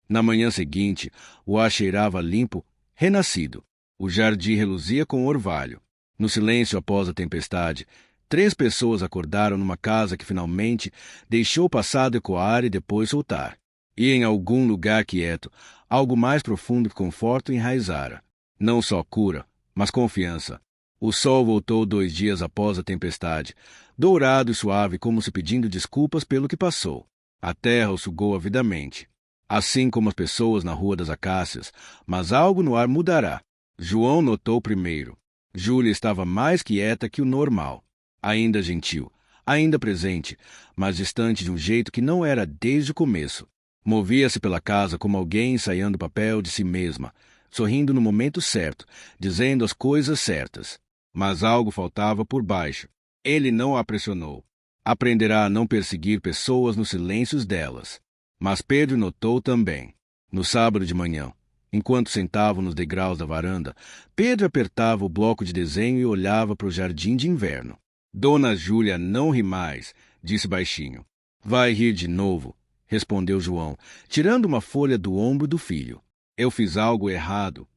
[SPEAKER 1] Na manhã seguinte, o ar cheirava limpo, renascido. O jardim reluzia com orvalho. No silêncio após a tempestade, 3 pessoas acordaram numa casa que finalmente deixou o passado ecoar e depois soltar. E em algum lugar quieto, algo mais profundo que conforto enraizara. Não só cura, mas confiança. O sol voltou 2 dias após a tempestade, dourado e suave como se pedindo desculpas pelo que passou. A terra o sugou avidamente, assim como as pessoas na Rua das Acácias, mas algo no ar mudará. João notou primeiro. Júlia estava mais quieta que o normal, ainda gentil, ainda presente, mas distante de um jeito que não era desde o começo. Movia-se pela casa como alguém ensaiando o papel de si mesma, sorrindo no momento certo, dizendo as coisas certas. Mas algo faltava por baixo. Ele não a pressionou. Aprenderá a não perseguir pessoas nos silêncios delas. Mas Pedro notou também. No sábado de manhã, enquanto sentavam nos degraus da varanda, Pedro apertava o bloco de desenho e olhava para o jardim de inverno. Dona Júlia não ri mais, disse baixinho. Vai rir de novo, respondeu João, tirando uma folha do ombro do filho. Eu fiz algo errado.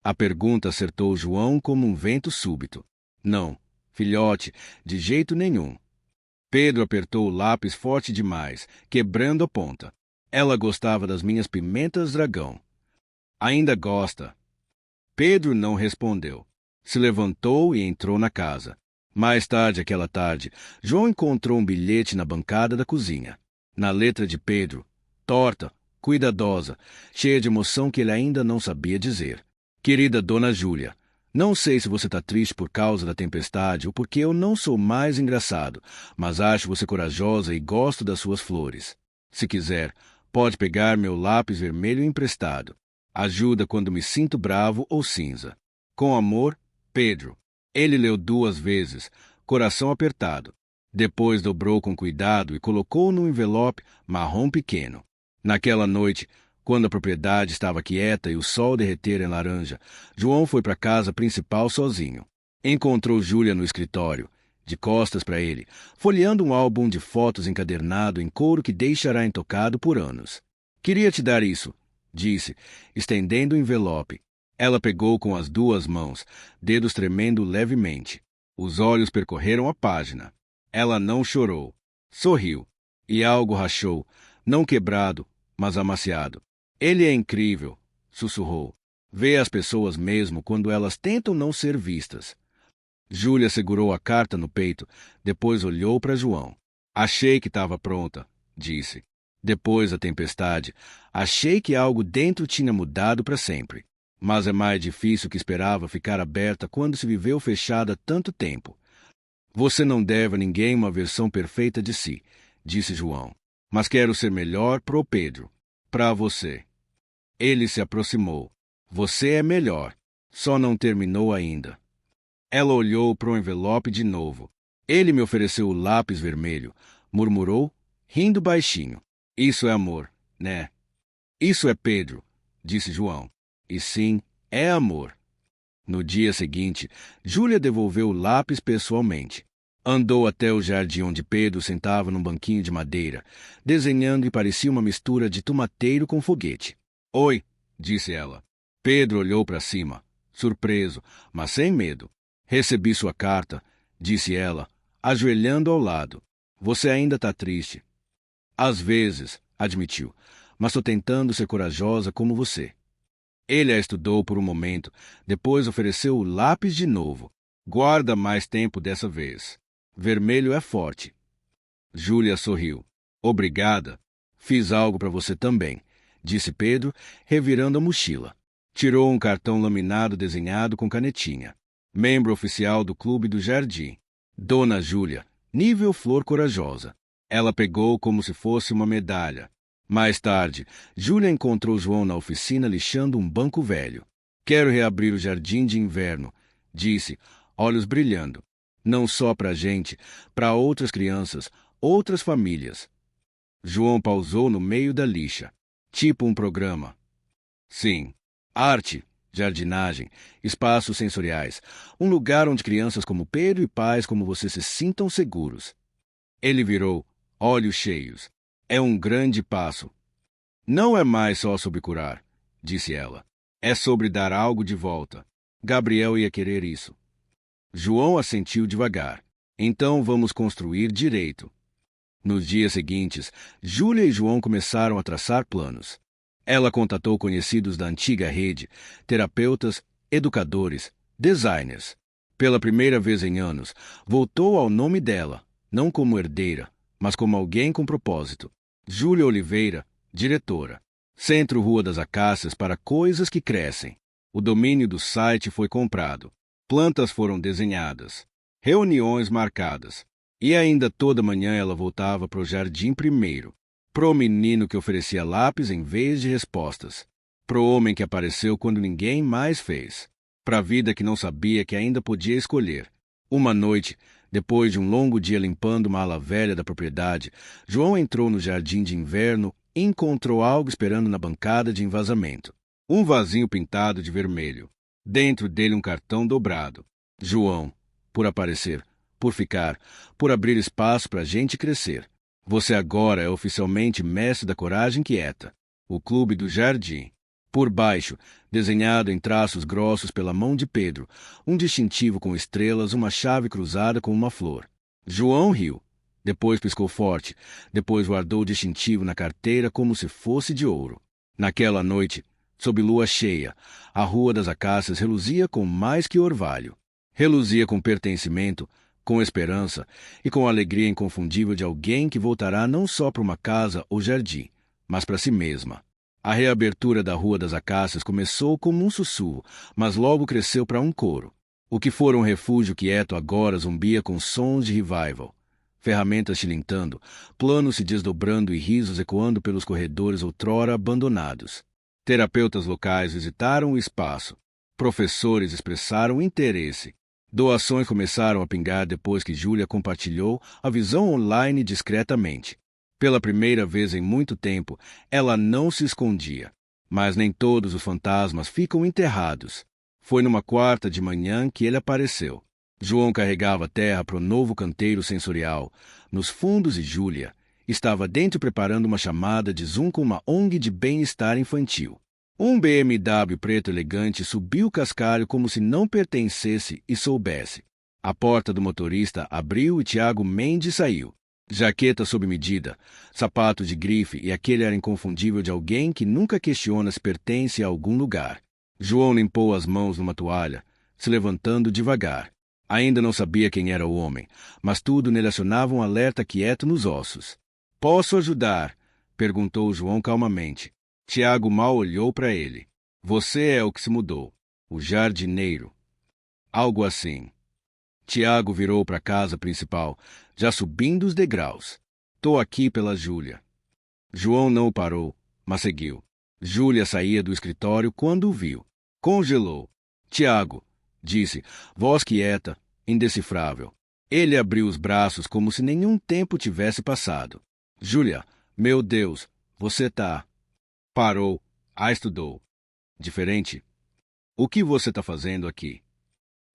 [SPEAKER 1] A pergunta acertou João como um vento súbito. Não, filhote, de jeito nenhum. Pedro apertou o lápis forte demais, quebrando a ponta. Ela gostava das minhas pimentas dragão. Ainda gosta. Pedro não respondeu. Se levantou e entrou na casa. Mais tarde, aquela tarde, João encontrou um bilhete na bancada da cozinha. Na letra de Pedro, torta, cuidadosa, cheia de emoção que ele ainda não sabia dizer. Querida Dona Júlia, não sei se você está triste por causa da tempestade ou porque eu não sou mais engraçado, mas acho você corajosa e gosto das suas flores. Se quiser, pode pegar meu lápis vermelho emprestado. Ajuda quando me sinto bravo ou cinza. Com amor, Pedro. Ele leu 2 vezes, coração apertado. Depois dobrou com cuidado e colocou num envelope marrom pequeno. Naquela noite, quando a propriedade estava quieta e o sol derretera em laranja, João foi para a casa principal sozinho. Encontrou Júlia no escritório, de costas para ele, folheando um álbum de fotos encadernado em couro que deixará intocado por anos. Queria te dar isso, disse, estendendo o envelope. Ela pegou com as 2 mãos, dedos tremendo levemente. Os olhos percorreram a página. Ela não chorou. Sorriu. E algo rachou, não quebrado, mas amaciado. Ele é incrível, sussurrou. Vê as pessoas mesmo quando elas tentam não ser vistas. Júlia segurou a carta no peito, depois olhou para João. Achei que estava pronta, disse. Depois da tempestade, achei que algo dentro tinha mudado para sempre. Mas é mais difícil que esperava ficar aberta quando se viveu fechada tanto tempo. Você não deve a ninguém uma versão perfeita de si, disse João. Mas quero ser melhor pro Pedro. Para você. Ele se aproximou. Você é melhor. Só não terminou ainda. Ela olhou para o envelope de novo. Ele me ofereceu o lápis vermelho, murmurou, rindo baixinho. Isso é amor, né? Isso é Pedro, disse João. E sim, é amor. No dia seguinte, Júlia devolveu o lápis pessoalmente. Andou até o jardim onde Pedro sentava num banquinho de madeira, desenhando e parecia uma mistura de tomateiro com foguete. Oi, disse ela. Pedro olhou para cima, surpreso, mas sem medo. Recebi sua carta, disse ela, ajoelhando ao lado. Você ainda está triste. Às vezes, admitiu, mas estou tentando ser corajosa como você. Ele a estudou por um momento, depois ofereceu o lápis de novo. Guarda mais tempo dessa vez. Vermelho é forte. Júlia sorriu. Obrigada. Fiz algo para você também, disse Pedro, revirando a mochila. Tirou um cartão laminado desenhado com canetinha. Membro oficial do Clube do Jardim. Dona Júlia, nível Flor Corajosa. Ela pegou como se fosse uma medalha. Mais tarde, Júlia encontrou João na oficina lixando um banco velho. Quero reabrir o jardim de inverno, disse, olhos brilhando. Não só para a gente, para outras crianças, outras famílias. João pausou no meio da lixa. Tipo um programa. Sim. Arte, jardinagem, espaços sensoriais. Um lugar onde crianças como Pedro e pais como você se sintam seguros. Ele virou, olhos cheios. É um grande passo. Não é mais só sobre curar, disse ela. É sobre dar algo de volta. Gabriel ia querer isso. João assentiu devagar. Então vamos construir direito. Nos dias seguintes, Júlia e João começaram a traçar planos. Ela contatou conhecidos da antiga rede, terapeutas, educadores, designers. Pela primeira vez em anos, voltou ao nome dela, não como herdeira, mas como alguém com propósito. Júlia Oliveira, diretora. Centro Rua das Acácias para coisas que crescem. O domínio do site foi comprado. Plantas foram desenhadas. Reuniões marcadas. E ainda toda manhã ela voltava para o jardim primeiro. Pro menino que oferecia lápis em vez de respostas. Pro homem que apareceu quando ninguém mais fez. Pra vida que não sabia que ainda podia escolher. Uma noite, depois de um longo dia limpando uma ala velha da propriedade, João entrou no jardim de inverno e encontrou algo esperando na bancada de envasamento. Um vasinho pintado de vermelho. Dentro dele um cartão dobrado. João, por aparecer, por ficar, por abrir espaço para a gente crescer. Você agora é oficialmente mestre da coragem quieta. O Clube do Jardim. Por baixo, desenhado em traços grossos pela mão de Pedro, um distintivo com estrelas, uma chave cruzada com uma flor. João riu. Depois piscou forte. Depois guardou o distintivo na carteira como se fosse de ouro. Naquela noite, sob lua cheia, a Rua das Acácias reluzia com mais que orvalho. Reluzia com pertencimento, com esperança e com a alegria inconfundível de alguém que voltará não só para uma casa ou jardim, mas para si mesma. A reabertura da Rua das Acácias começou como um sussurro, mas logo cresceu para um coro. O que fora um refúgio quieto agora zumbia com sons de revival. Ferramentas tilintando, planos se desdobrando e risos ecoando pelos corredores outrora abandonados. Terapeutas locais visitaram o espaço. Professores expressaram interesse. Doações começaram a pingar depois que Júlia compartilhou a visão online discretamente. Pela primeira vez em muito tempo, ela não se escondia. Mas nem todos os fantasmas ficam enterrados. Foi numa quarta de manhã que ele apareceu. João carregava terra para o novo canteiro sensorial. Nos fundos e Júlia estava dentro preparando uma chamada de Zoom com uma ONG de bem-estar infantil. Um BMW preto elegante subiu o cascalho como se não pertencesse e soubesse. A porta do motorista abriu e Tiago Mendes saiu. Jaqueta sob medida, sapato de grife e aquele ar inconfundível de alguém que nunca questiona se pertence a algum lugar. João limpou as mãos numa toalha, se levantando devagar. Ainda não sabia quem era o homem, mas tudo nele acionava um alerta quieto nos ossos. — Posso ajudar? — perguntou João calmamente. Tiago mal olhou para ele. — Você é o que se mudou. O jardineiro. Algo assim. Tiago virou para a casa principal, já subindo os degraus. — Tô aqui pela Júlia. João não o parou, mas seguiu. Júlia saía do escritório quando o viu. Congelou. — Tiago, disse, voz quieta, indecifrável. Ele abriu os braços como se nenhum tempo tivesse passado. — Júlia, meu Deus, você tá... Parou. Estudou. — Diferente? O que você está fazendo aqui? —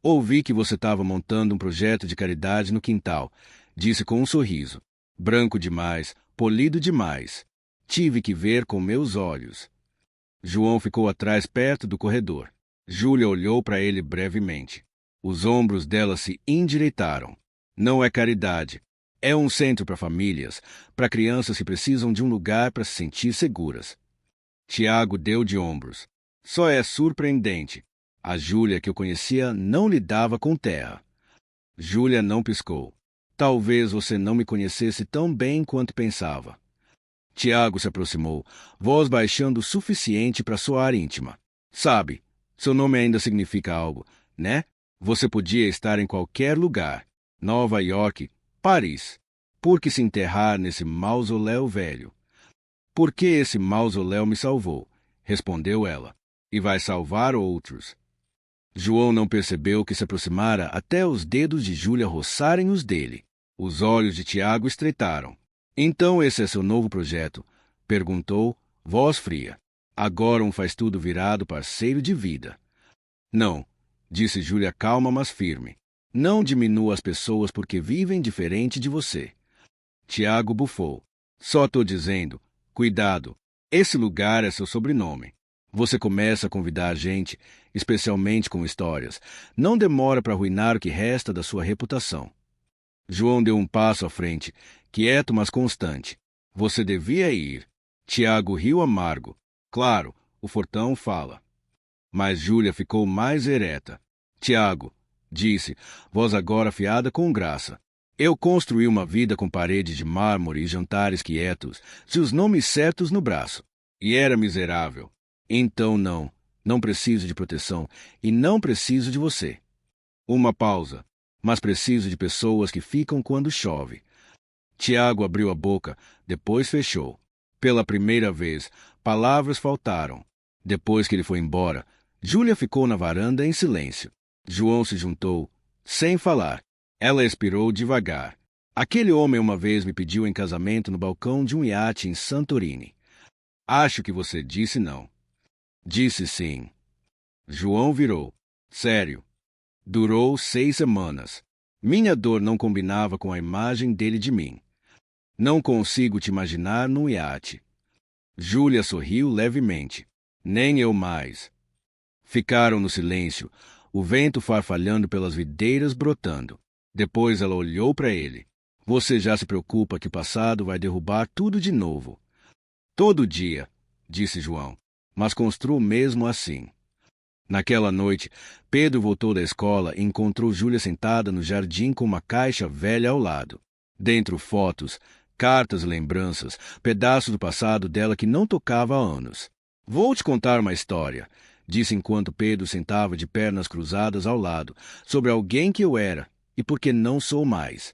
[SPEAKER 1] Ouvi que você estava montando um projeto de caridade no quintal, disse com um sorriso. Branco demais, polido demais. Tive que ver com meus olhos. João ficou atrás perto do corredor. Júlia olhou para ele brevemente. Os ombros dela se endireitaram. Não é caridade. É um centro para famílias, para crianças que precisam de um lugar para se sentir seguras. Tiago deu de ombros. Só é surpreendente. A Júlia que eu conhecia não lidava com terra. Júlia não piscou. Talvez você não me conhecesse tão bem quanto pensava. Tiago se aproximou, voz baixando o suficiente para soar íntima. Sabe, seu nome ainda significa algo, né? Você podia estar em qualquer lugar. Nova York, Paris. Por que se enterrar nesse mausoléu velho? Porque esse mausoléu me salvou, respondeu ela. E vai salvar outros. João não percebeu que se aproximara até os dedos de Júlia roçarem os dele. Os olhos de Tiago estreitaram. Então esse é seu novo projeto? Perguntou, voz fria. Agora um faz-tudo virado parceiro de vida. Não, disse Júlia calma mas firme. Não diminua as pessoas porque vivem diferente de você. Tiago bufou. Só estou dizendo, cuidado, esse lugar é seu sobrenome. Você começa a convidar gente, especialmente com histórias. Não demora para arruinar o que resta da sua reputação. João deu um passo à frente, quieto mas constante. Você devia ir. Tiago riu amargo. Claro, o Fortão fala. Mas Júlia ficou mais ereta. Tiago, disse, voz agora afiada com graça. Eu construí uma vida com paredes de mármore e jantares quietos, e os nomes certos no braço. E era miserável. Então não preciso de proteção e não preciso de você. Uma pausa, mas preciso de pessoas que ficam quando chove. Tiago abriu a boca, depois fechou. Pela primeira vez, palavras faltaram. Depois que ele foi embora, Júlia ficou na varanda em silêncio. João se juntou, sem falar. Ela expirou devagar. Aquele homem uma vez me pediu em casamento no balcão de um iate em Santorini. Acho que você disse não. Disse sim. João virou. Sério. Durou 6 semanas. Minha dor não combinava com a imagem dele de mim. Não consigo te imaginar num iate. Júlia sorriu levemente. Nem eu mais. Ficaram no silêncio, o vento farfalhando pelas videiras brotando. Depois ela olhou para ele. Você já se preocupa que o passado vai derrubar tudo de novo. Todo dia, disse João, mas construo mesmo assim. Naquela noite, Pedro voltou da escola e encontrou Júlia sentada no jardim com uma caixa velha ao lado. Dentro fotos, cartas e lembranças, pedaços do passado dela que não tocava há anos. Vou te contar uma história, disse enquanto Pedro sentava de pernas cruzadas ao lado, sobre alguém que eu era e porque não sou mais.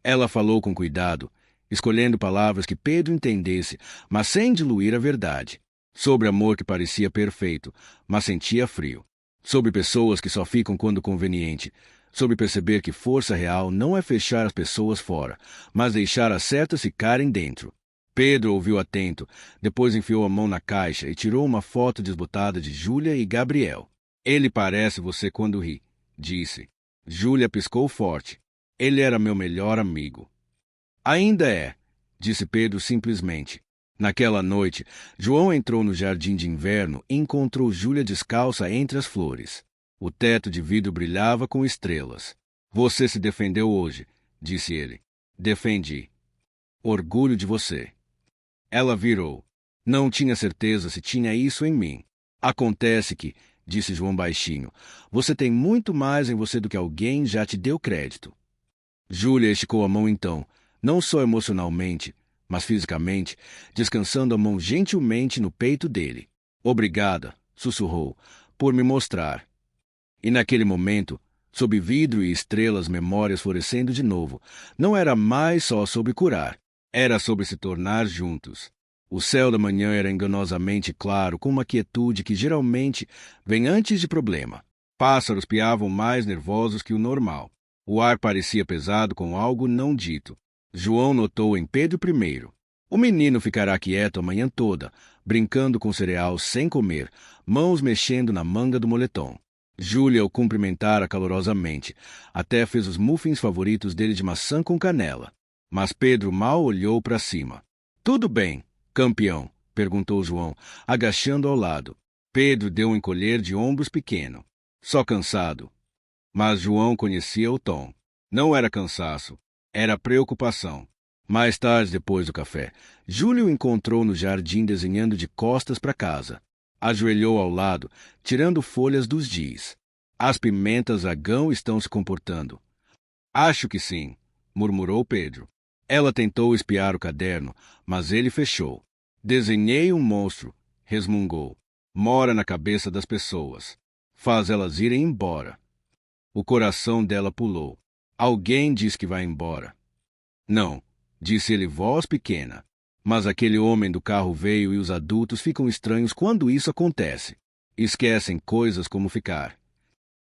[SPEAKER 1] Ela falou com cuidado, escolhendo palavras que Pedro entendesse, mas sem diluir a verdade. Sobre amor que parecia perfeito, mas sentia frio. Sobre pessoas que só ficam quando conveniente. Sobre perceber que força real não é fechar as pessoas fora, mas deixar as certas ficarem dentro. Pedro ouviu atento, depois enfiou a mão na caixa e tirou uma foto desbotada de Júlia e Gabriel. Ele parece você quando ri, disse. Júlia piscou forte. Ele era meu melhor amigo. Ainda é, disse Pedro simplesmente. Naquela noite, João entrou no jardim de inverno e encontrou Júlia descalça entre as flores. O teto de vidro brilhava com estrelas. Você se defendeu hoje, disse ele. Defendi. Orgulho de você. Ela virou. Não tinha certeza se tinha isso em mim. Acontece que, disse João baixinho, você tem muito mais em você do que alguém já te deu crédito. Júlia esticou a mão então, não só emocionalmente, mas fisicamente, descansando a mão gentilmente no peito dele. Obrigada, sussurrou, por me mostrar. E naquele momento, sob vidro e estrelas, memórias florescendo de novo, não era mais só sobre curar, era sobre se tornar juntos. O céu da manhã era enganosamente claro, com uma quietude que geralmente vem antes de problema. Pássaros piavam mais nervosos que o normal. O ar parecia pesado com algo não dito. João notou em Pedro I. O menino ficará quieto a manhã toda, brincando com cereal sem comer, mãos mexendo na manga do moletom. Júlia o cumprimentara calorosamente. Até fez os muffins favoritos dele de maçã com canela. Mas Pedro mal olhou para cima. Tudo bem, campeão? Perguntou João, agachando ao lado. Pedro deu um encolher de ombros pequeno. Só cansado. Mas João conhecia o tom. Não era cansaço. Era preocupação. Mais tarde, depois do café, Júlio o encontrou no jardim desenhando de costas para casa. Ajoelhou ao lado, tirando folhas dos giz. As pimentas agão estão se comportando. Acho que sim, murmurou Pedro. Ela tentou espiar o caderno, mas ele fechou. Desenhei um monstro, resmungou. Mora na cabeça das pessoas. Faz elas irem embora. O coração dela pulou. Alguém diz que vai embora. Não, disse ele voz pequena. Mas aquele homem do carro veio e os adultos ficam estranhos quando isso acontece. Esquecem coisas como ficar.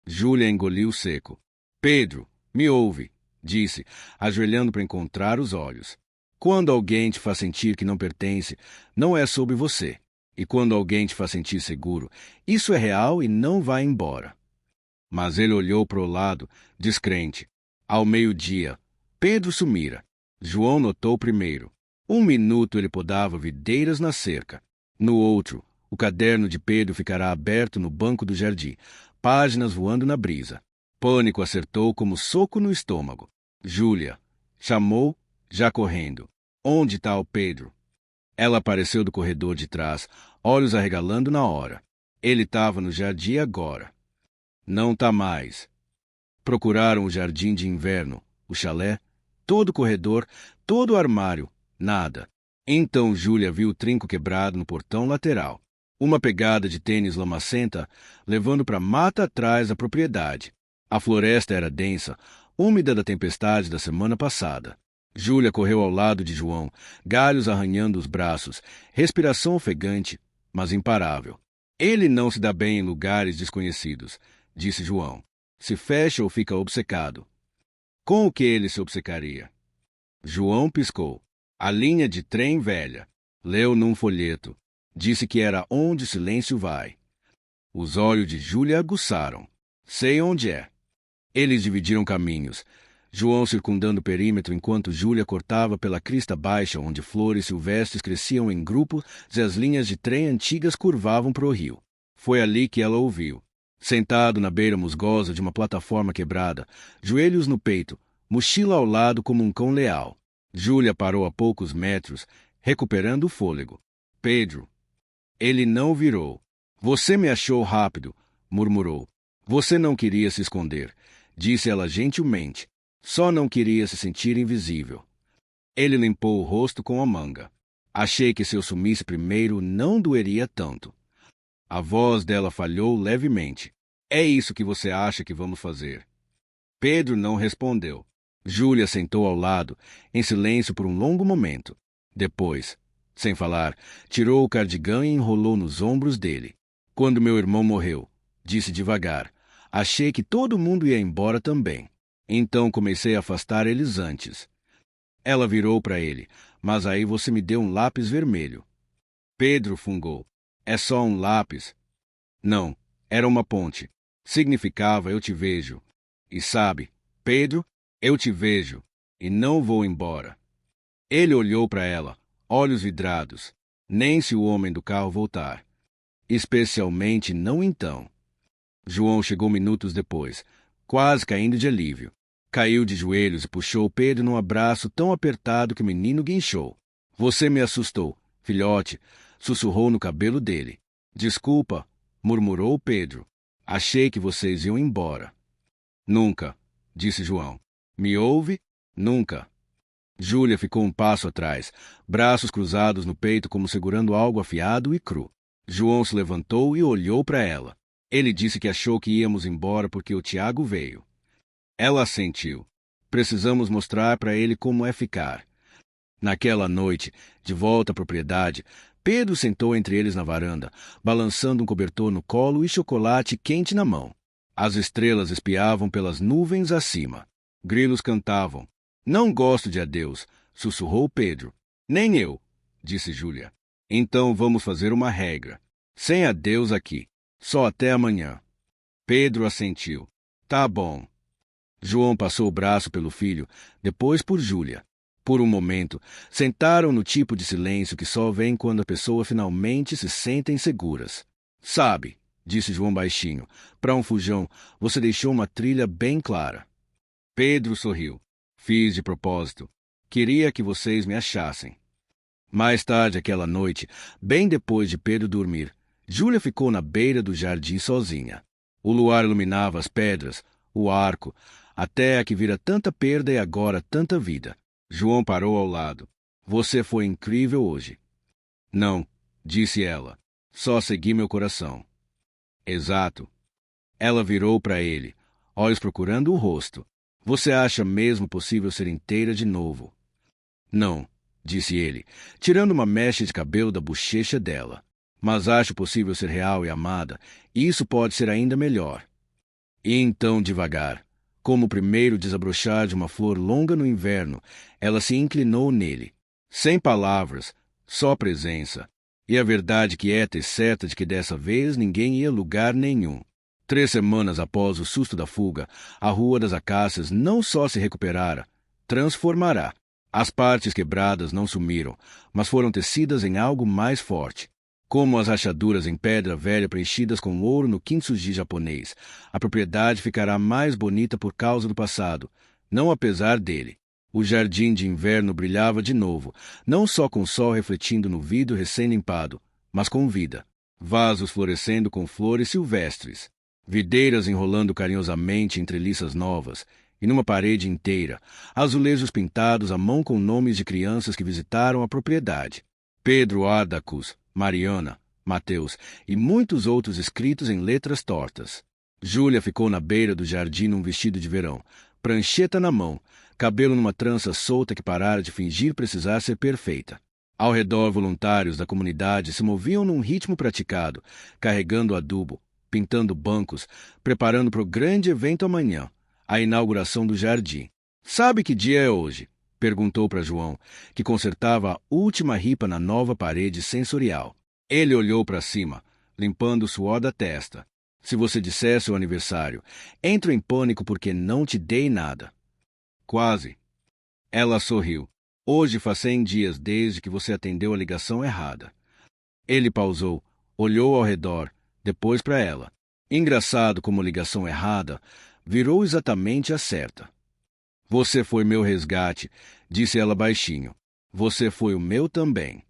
[SPEAKER 1] Júlia engoliu seco. Pedro, me ouve, disse, ajoelhando para encontrar os olhos. Quando alguém te faz sentir que não pertence, não é sobre você. E quando alguém te faz sentir seguro, isso é real e não vai embora. Mas ele olhou para o lado, descrente. Ao meio-dia, Pedro sumira. João notou primeiro. Um minuto ele podava videiras na cerca. No outro, o caderno de Pedro ficará aberto no banco do jardim, páginas voando na brisa. Pânico acertou como soco no estômago. Júlia chamou, já correndo. Onde está o Pedro? Ela apareceu do corredor de trás, olhos arregalando na hora. Ele estava no jardim agora. Não está mais. Procuraram o jardim de inverno, o chalé, todo o corredor, todo o armário. Nada. Então Júlia viu o trinco quebrado no portão lateral. Uma pegada de tênis lamacenta levando para a mata atrás da propriedade. A floresta era densa, úmida da tempestade da semana passada. Júlia correu ao lado de João, galhos arranhando os braços, respiração ofegante, mas imparável. Ele não se dá bem em lugares desconhecidos, disse João. Se fecha ou fica obcecado. Com o que ele se obcecaria? João piscou. A linha de trem velha. Leu num folheto. Disse que era onde silêncio vai. Os olhos de Júlia aguçaram. Sei onde é. Eles dividiram caminhos. João circundando o perímetro enquanto Júlia cortava pela crista baixa onde flores silvestres cresciam em grupos e as linhas de trem antigas curvavam para o rio. Foi ali que ela ouviu. Sentado na beira musgosa de uma plataforma quebrada, joelhos no peito, mochila ao lado como um cão leal. Júlia parou a poucos metros, recuperando o fôlego. Pedro. Ele não virou. Você me achou rápido, murmurou. Você não queria se esconder, disse ela gentilmente. Só não queria se sentir invisível. Ele limpou o rosto com a manga. Achei que se eu sumisse primeiro não doeria tanto. A voz dela falhou levemente. É isso que você acha que vamos fazer? Pedro não respondeu. Júlia sentou ao lado, em silêncio por um longo momento. Depois, sem falar, tirou o cardigã e enrolou nos ombros dele. Quando meu irmão morreu, disse devagar, achei que todo mundo ia embora também. Então comecei a afastar eles antes. Ela virou para ele, mas aí você me deu um lápis vermelho. Pedro fungou. É só um lápis? Não, era uma ponte. Significava eu te vejo. E sabe, Pedro, eu te vejo, e não vou embora. Ele olhou para ela, olhos vidrados. Nem se o homem do carro voltar. Especialmente não então. João chegou minutos depois, quase caindo de alívio. Caiu de joelhos e puxou Pedro num abraço tão apertado que o menino guinchou. Você me assustou, filhote, sussurrou no cabelo dele. Desculpa, murmurou Pedro. Achei que vocês iam embora. Nunca, disse João. Me ouve? Nunca. Júlia ficou um passo atrás, braços cruzados no peito como segurando algo afiado e cru. João se levantou e olhou para ela. Ele disse que achou que íamos embora porque o Tiago veio. Ela assentiu. Precisamos mostrar para ele como é ficar. Naquela noite, de volta à propriedade, Pedro sentou entre eles na varanda, balançando um cobertor no colo e chocolate quente na mão. As estrelas espiavam pelas nuvens acima. Grilos cantavam. Não gosto de adeus, sussurrou Pedro. Nem eu, disse Júlia. Então vamos fazer uma regra. Sem adeus aqui. Só até amanhã. Pedro assentiu. Tá bom. João passou o braço pelo filho, depois por Júlia. Por um momento, sentaram no tipo de silêncio que só vem quando as pessoas finalmente se sentem seguras. Sabe, disse João baixinho, para um fujão, você deixou uma trilha bem clara. Pedro sorriu. Fiz de propósito. Queria que vocês me achassem. Mais tarde aquela noite, bem depois de Pedro dormir, Júlia ficou na beira do jardim sozinha. O luar iluminava as pedras, o arco, a terra que vira tanta perda e agora tanta vida. João parou ao lado. Você foi incrível hoje. Não, disse ela. Só segui meu coração. Exato. Ela virou para ele, olhos procurando o rosto. Você acha mesmo possível ser inteira de novo? Não, disse ele, tirando uma mecha de cabelo da bochecha dela. Mas acho possível ser real e amada, e isso pode ser ainda melhor. E então, devagar, como o primeiro desabrochar de uma flor longa no inverno, ela se inclinou nele. Sem palavras, só presença. E a verdade quieta e certa de que dessa vez ninguém ia a lugar nenhum. 3 semanas após o susto da fuga, a Rua das Acácias não só se recuperara, transformará. As partes quebradas não sumiram, mas foram tecidas em algo mais forte. Como as rachaduras em pedra velha preenchidas com ouro no kintsugi japonês, a propriedade ficará mais bonita por causa do passado, não apesar dele. O jardim de inverno brilhava de novo, não só com o sol refletindo no vidro recém-limpado, mas com vida. Vasos florescendo com flores silvestres, videiras enrolando carinhosamente em treliças novas, e numa parede inteira, azulejos pintados à mão com nomes de crianças que visitaram a propriedade. Pedro Ardacus, Mariana, Mateus e muitos outros escritos em letras tortas. Júlia ficou na beira do jardim num vestido de verão, prancheta na mão, cabelo numa trança solta que parara de fingir precisar ser perfeita. Ao redor, voluntários da comunidade se moviam num ritmo praticado, carregando adubo, pintando bancos, preparando para o grande evento amanhã, a inauguração do jardim. "Sabe que dia é hoje?" perguntou para João, que consertava a última ripa na nova parede sensorial. Ele olhou para cima, limpando o suor da testa. "Se você dissesse o aniversário, entro em pânico porque não te dei nada." "Quase." Ela sorriu. "Hoje faz 100 dias desde que você atendeu a ligação errada." Ele pausou, olhou ao redor, depois para ela. Engraçado como a ligação errada virou exatamente a certa. "Você foi meu resgate", disse ela baixinho. "Você foi o meu também."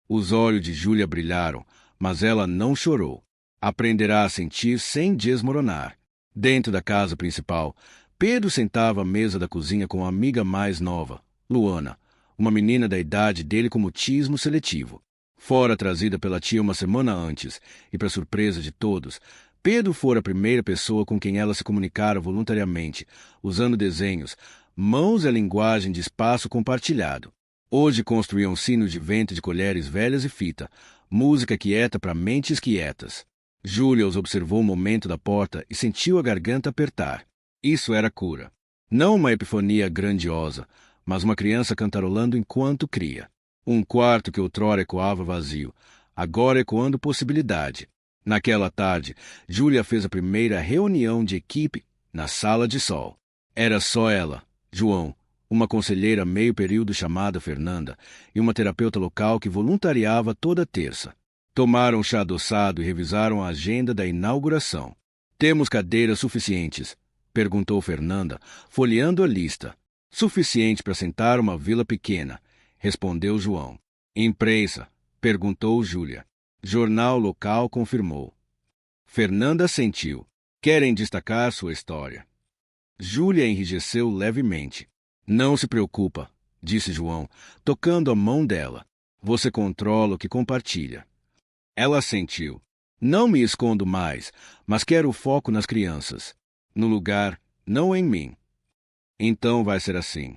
[SPEAKER 1] Os olhos de Júlia brilharam, mas ela não chorou. Aprenderá a sentir sem desmoronar. Dentro da casa principal, Pedro sentava à mesa da cozinha com a amiga mais nova, Luana, uma menina da idade dele com mutismo seletivo. Fora trazida pela tia uma semana antes, e para surpresa de todos, Pedro fora a primeira pessoa com quem ela se comunicara voluntariamente, usando desenhos, mãos e a linguagem de espaço compartilhado. Hoje construíam sinos de vento de colheres velhas e fita, música quieta para mentes quietas. Júlia os observou um momento da porta e sentiu a garganta apertar. Isso era cura. Não uma epifania grandiosa, mas uma criança cantarolando enquanto cria. Um quarto que outrora ecoava vazio, agora ecoando possibilidade. Naquela tarde, Júlia fez a primeira reunião de equipe na sala de sol. Era só ela, João, uma conselheira meio período chamada Fernanda e uma terapeuta local que voluntariava toda terça. Tomaram chá adoçado e revisaram a agenda da inauguração. "Temos cadeiras suficientes?" perguntou Fernanda, folheando a lista. "Suficiente para sentar uma vila pequena", respondeu João. "Imprensa?" perguntou Júlia. "Jornal local confirmou." Fernanda assentiu. "Querem destacar sua história?" Júlia enrijeceu levemente. "Não se preocupa", disse João, tocando a mão dela. "Você controla o que compartilha." Ela assentiu. "Não me escondo mais, mas quero o foco nas crianças. No lugar, não em mim." "Então vai ser assim."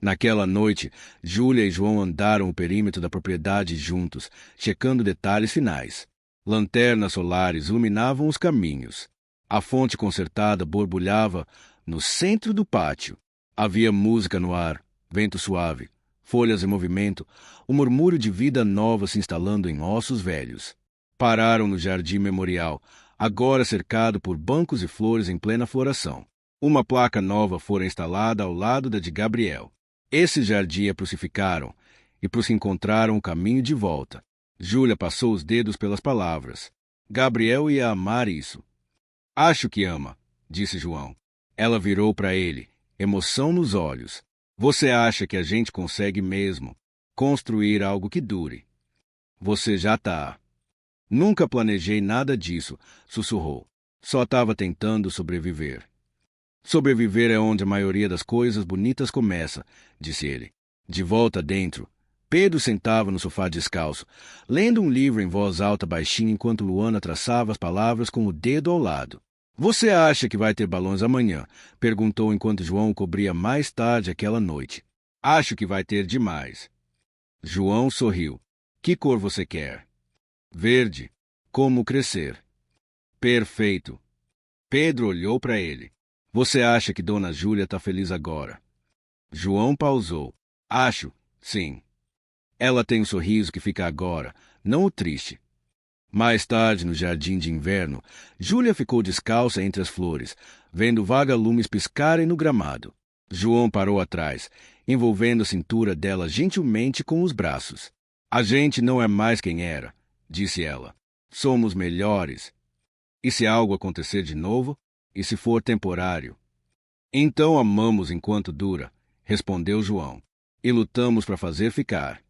[SPEAKER 1] Naquela noite, Júlia e João andaram o perímetro da propriedade juntos, checando detalhes finais. Lanternas solares iluminavam os caminhos. A fonte consertada borbulhava no centro do pátio. Havia música no ar, vento suave, folhas em movimento, o murmúrio de vida nova se instalando em ossos velhos. Pararam no jardim memorial, agora cercado por bancos e flores em plena floração. Uma placa nova fora instalada ao lado da de Gabriel. Esse jardim a crucificaram, e para os que encontraram o caminho de volta. Júlia passou os dedos pelas palavras. Gabriel ia amar isso. "Acho que ama", disse João. Ela virou para ele, emoção nos olhos. "Você acha que a gente consegue mesmo construir algo que dure?" "Você já tá." "Nunca planejei nada disso", sussurrou. "Só estava tentando sobreviver." "Sobreviver é onde a maioria das coisas bonitas começa", disse ele. De volta dentro, Pedro sentava no sofá descalço, lendo um livro em voz alta baixinha enquanto Luana traçava as palavras com o dedo ao lado. "Você acha que vai ter balões amanhã?" perguntou enquanto João o cobria mais tarde aquela noite. "Acho que vai ter demais." João sorriu. "Que cor você quer?" "Verde." "Como crescer?" "Perfeito." Pedro olhou para ele. "Você acha que Dona Júlia está feliz agora?" João pausou. "Acho, sim. Ela tem um sorriso que fica agora, não o triste." Mais tarde, no jardim de inverno, Júlia ficou descalça entre as flores, vendo vagalumes piscarem no gramado. João parou atrás, envolvendo a cintura dela gentilmente com os braços. A gente não é mais quem era, disse ela. Somos melhores. E se algo acontecer de novo? E se for temporário? Então amamos enquanto dura, respondeu João. E lutamos para fazer ficar.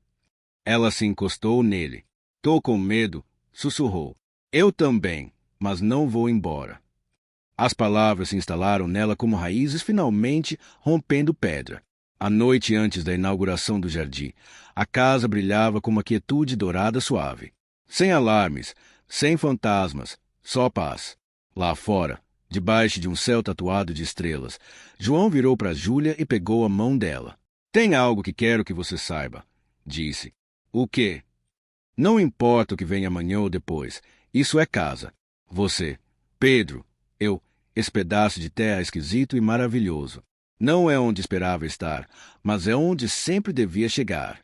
[SPEAKER 1] Ela se encostou nele. Tô com medo, sussurrou. Eu também, mas não vou embora. As palavras se instalaram nela como raízes, finalmente rompendo pedra. A noite antes da inauguração do jardim, a casa brilhava com uma quietude dourada suave. Sem alarmes, sem fantasmas, só paz. Lá fora, debaixo de um céu tatuado de estrelas, João virou para Júlia e pegou a mão dela. Tem algo que quero que você saiba, disse. O quê? Não importa o que venha amanhã ou depois, isso é casa. Você, Pedro, esse pedaço de terra esquisito e maravilhoso. Não é onde esperava estar, mas é onde sempre devia chegar.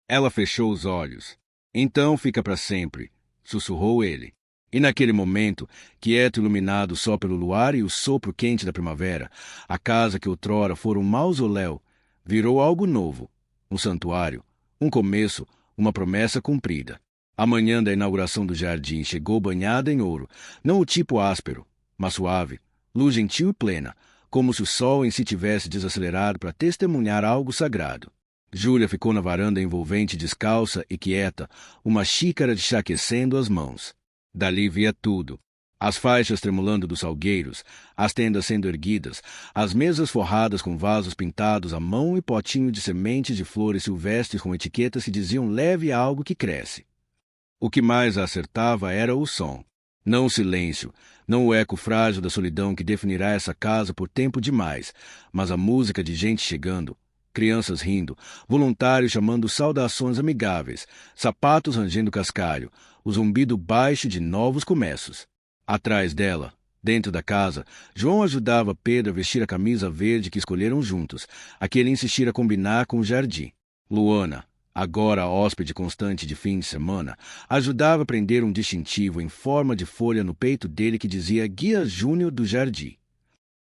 [SPEAKER 1] Ela fechou os olhos. Então fica para sempre, sussurrou ele. E naquele momento, quieto e iluminado só pelo luar e o sopro quente da primavera, a casa que outrora fora um mausoléu virou algo novo, um santuário, um começo, uma promessa cumprida. A manhã da inauguração do jardim chegou banhada em ouro, não o tipo áspero, mas suave, luz gentil e plena, como se o sol em si tivesse desacelerado para testemunhar algo sagrado. Júlia ficou na varanda envolvente, descalça e quieta, uma xícara de chá aquecendo as mãos. Dali via tudo. As faixas tremulando dos salgueiros, as tendas sendo erguidas, as mesas forradas com vasos pintados à mão e potinho de sementes de flores silvestres com etiquetas que diziam leve a algo que cresce. O que mais a acertava era o som. Não o silêncio, não o eco frágil da solidão que definirá essa casa por tempo demais, mas a música de gente chegando, crianças rindo, voluntários chamando saudações amigáveis, sapatos rangendo cascalho, o zumbido baixo de novos começos. Atrás dela, dentro da casa, João ajudava Pedro a vestir a camisa verde que escolheram juntos, a que ele insistira combinar com o jardim. Luana, agora hóspede constante de fim de semana, ajudava a prender um distintivo em forma de folha no peito dele que dizia Guia Júnior do Jardim.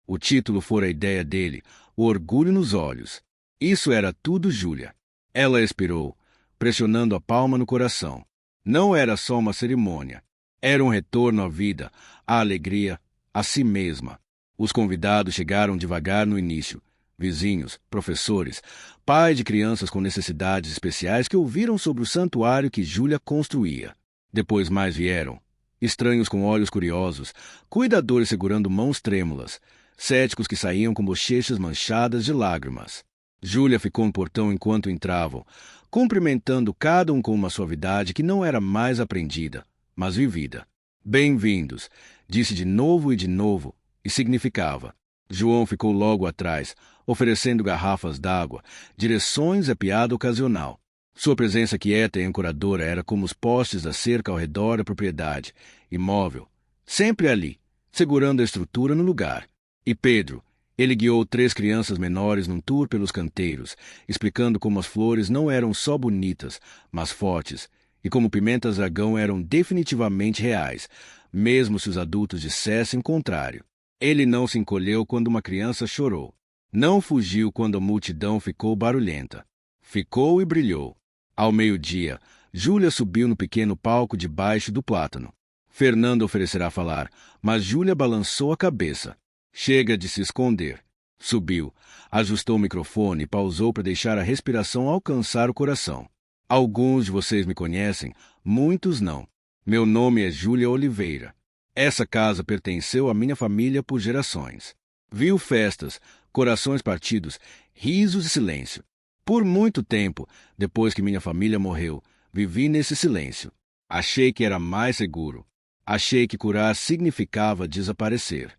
[SPEAKER 1] O título fora a ideia dele, o orgulho nos olhos. Isso era tudo Júlia. Ela expirou, pressionando a palma no coração. Não era só uma cerimônia. Era um retorno à vida, à alegria, a si mesma. Os convidados chegaram devagar no início. Vizinhos, professores, pais de crianças com necessidades especiais que ouviram sobre o santuário que Júlia construía. Depois mais vieram. Estranhos com olhos curiosos, cuidadores segurando mãos trêmulas, céticos que saíam com bochechas manchadas de lágrimas. Júlia ficou no portão enquanto entravam, cumprimentando cada um com uma suavidade que não era mais aprendida, mas vivida. Bem-vindos, disse de novo, e significava. João ficou logo atrás, oferecendo garrafas d'água, direções a piada ocasional. Sua presença quieta e ancoradora era como os postes da cerca ao redor da propriedade, imóvel, sempre ali, segurando a estrutura no lugar. E Pedro, ele guiou 3 crianças menores num tour pelos canteiros, explicando como as flores não eram só bonitas, mas fortes, e como pimentas dragão eram definitivamente reais, mesmo se os adultos dissessem o contrário. Ele não se encolheu quando uma criança chorou. Não fugiu quando a multidão ficou barulhenta. Ficou e brilhou. Ao meio-dia, Júlia subiu no pequeno palco debaixo do plátano. Fernando oferecerá falar, mas Júlia balançou a cabeça. Chega de se esconder. Subiu, ajustou o microfone e pausou para deixar a respiração alcançar o coração. Alguns de vocês me conhecem, muitos não. Meu nome é Júlia Oliveira. Essa casa pertenceu à minha família por gerações. Viu festas, corações partidos, risos e silêncio. Por muito tempo, depois que minha família morreu, vivi nesse silêncio. Achei que era mais seguro. Achei que curar significava desaparecer.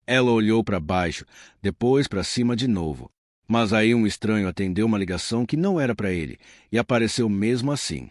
[SPEAKER 1] Ela olhou para baixo, depois para cima de novo. Mas aí um estranho atendeu uma ligação que não era para ele, e apareceu mesmo assim.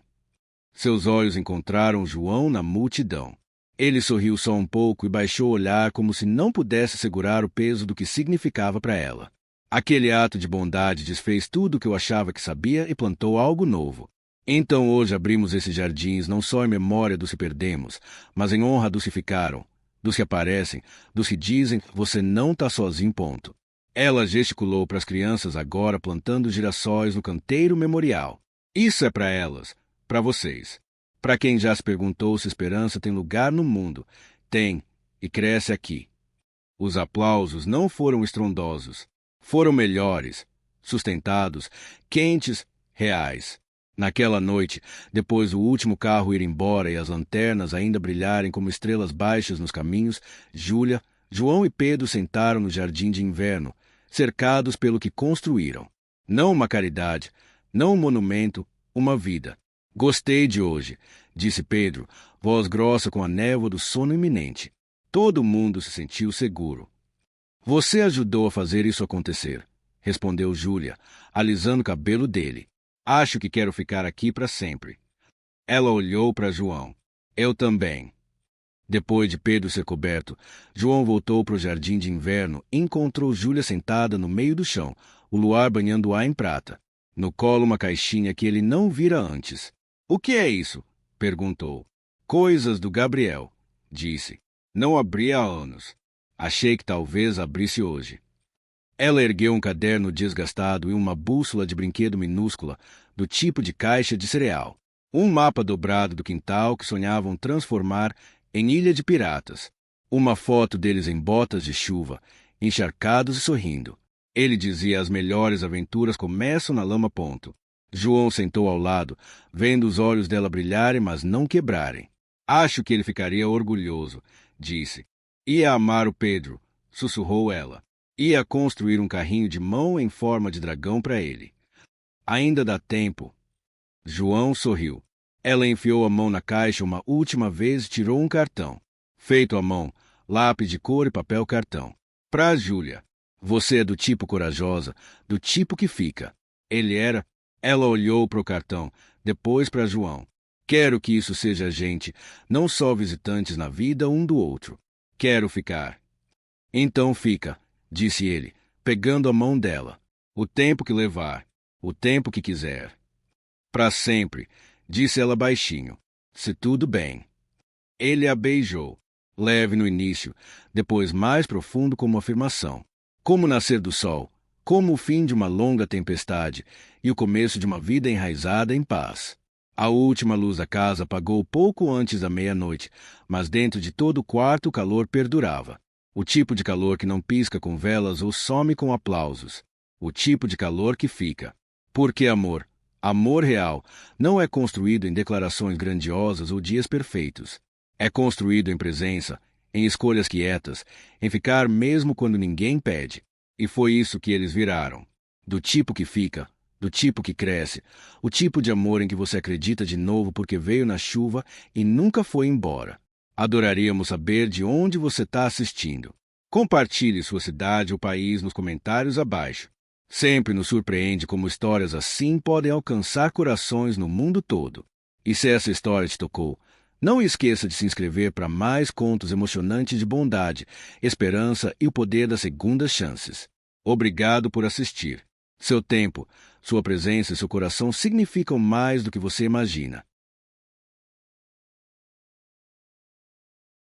[SPEAKER 1] Seus olhos encontraram João na multidão. Ele sorriu só um pouco e baixou o olhar como se não pudesse segurar o peso do que significava para ela. Aquele ato de bondade desfez tudo o que eu achava que sabia e plantou algo novo. Então hoje abrimos esses jardins não só em memória dos que perdemos, mas em honra dos que ficaram, dos que aparecem, dos que dizem você não está sozinho, ponto. Ela gesticulou para as crianças agora plantando girassóis no canteiro memorial. Isso é para elas, para vocês. Para quem já se perguntou se esperança tem lugar no mundo, tem, e cresce aqui. Os aplausos não foram estrondosos. Foram melhores, sustentados, quentes, reais. Naquela noite, depois do último carro ir embora e as lanternas ainda brilharem como estrelas baixas nos caminhos, Júlia, João e Pedro sentaram no jardim de inverno, cercados pelo que construíram. Não uma caridade, não um monumento, uma vida. Gostei de hoje, disse Pedro, voz grossa com a névoa do sono iminente. Todo mundo se sentiu seguro. Você ajudou a fazer isso acontecer, respondeu Júlia, alisando o cabelo dele. Acho que quero ficar aqui para sempre. Ela olhou para João. Eu também. Depois de Pedro ser coberto, João voltou para o jardim de inverno e encontrou Júlia sentada no meio do chão, o luar banhando-a em prata. No colo uma caixinha que ele não vira antes. O que é isso? Perguntou. Coisas do Gabriel, disse. Não abri há anos. Achei que talvez abrisse hoje. Ela ergueu um caderno desgastado e uma bússola de brinquedo minúscula, do tipo de caixa de cereal. Um mapa dobrado do quintal que sonhavam transformar em ilha de piratas. Uma foto deles em botas de chuva, encharcados e sorrindo. Ele dizia as melhores aventuras começam na lama. João sentou ao lado, vendo os olhos dela brilharem, mas não quebrarem. Acho que ele ficaria orgulhoso, disse. Ia amar o Pedro, sussurrou ela. Ia construir um carrinho de mão em forma de dragão para ele. Ainda dá tempo. João sorriu. Ela enfiou a mão na caixa uma última vez e tirou um cartão. Feito à mão, lápis de cor e papel cartão. Pra Júlia. Você é do tipo corajosa, do tipo que fica. Ele era. Ela olhou para o cartão, depois para João. Quero que isso seja gente, não só visitantes na vida um do outro. Quero ficar. Então fica, disse ele, pegando a mão dela. O tempo que levar, o tempo que quiser. Para sempre, disse ela baixinho. Se tudo bem. Ele a beijou, leve no início, depois mais profundo como afirmação. Como o nascer do sol, como o fim de uma longa tempestade e o começo de uma vida enraizada em paz. A última luz da casa apagou pouco antes da meia-noite, mas dentro de todo o quarto o calor perdurava. O tipo de calor que não pisca com velas ou some com aplausos. O tipo de calor que fica. Porque amor, amor real, não é construído em declarações grandiosas ou dias perfeitos. É construído em presença, em escolhas quietas, em ficar mesmo quando ninguém pede. E foi isso que eles viraram. Do tipo que fica, do tipo que cresce, o tipo de amor em que você acredita de novo porque veio na chuva e nunca foi embora. Adoraríamos saber de onde você está assistindo. Compartilhe sua cidade ou país nos comentários abaixo. Sempre nos surpreende como histórias assim podem alcançar corações no mundo todo. E se essa história te tocou, não esqueça de se inscrever para mais contos emocionantes de bondade, esperança e o poder das segundas chances. Obrigado por assistir. Seu tempo, sua presença e seu coração significam mais do que você imagina.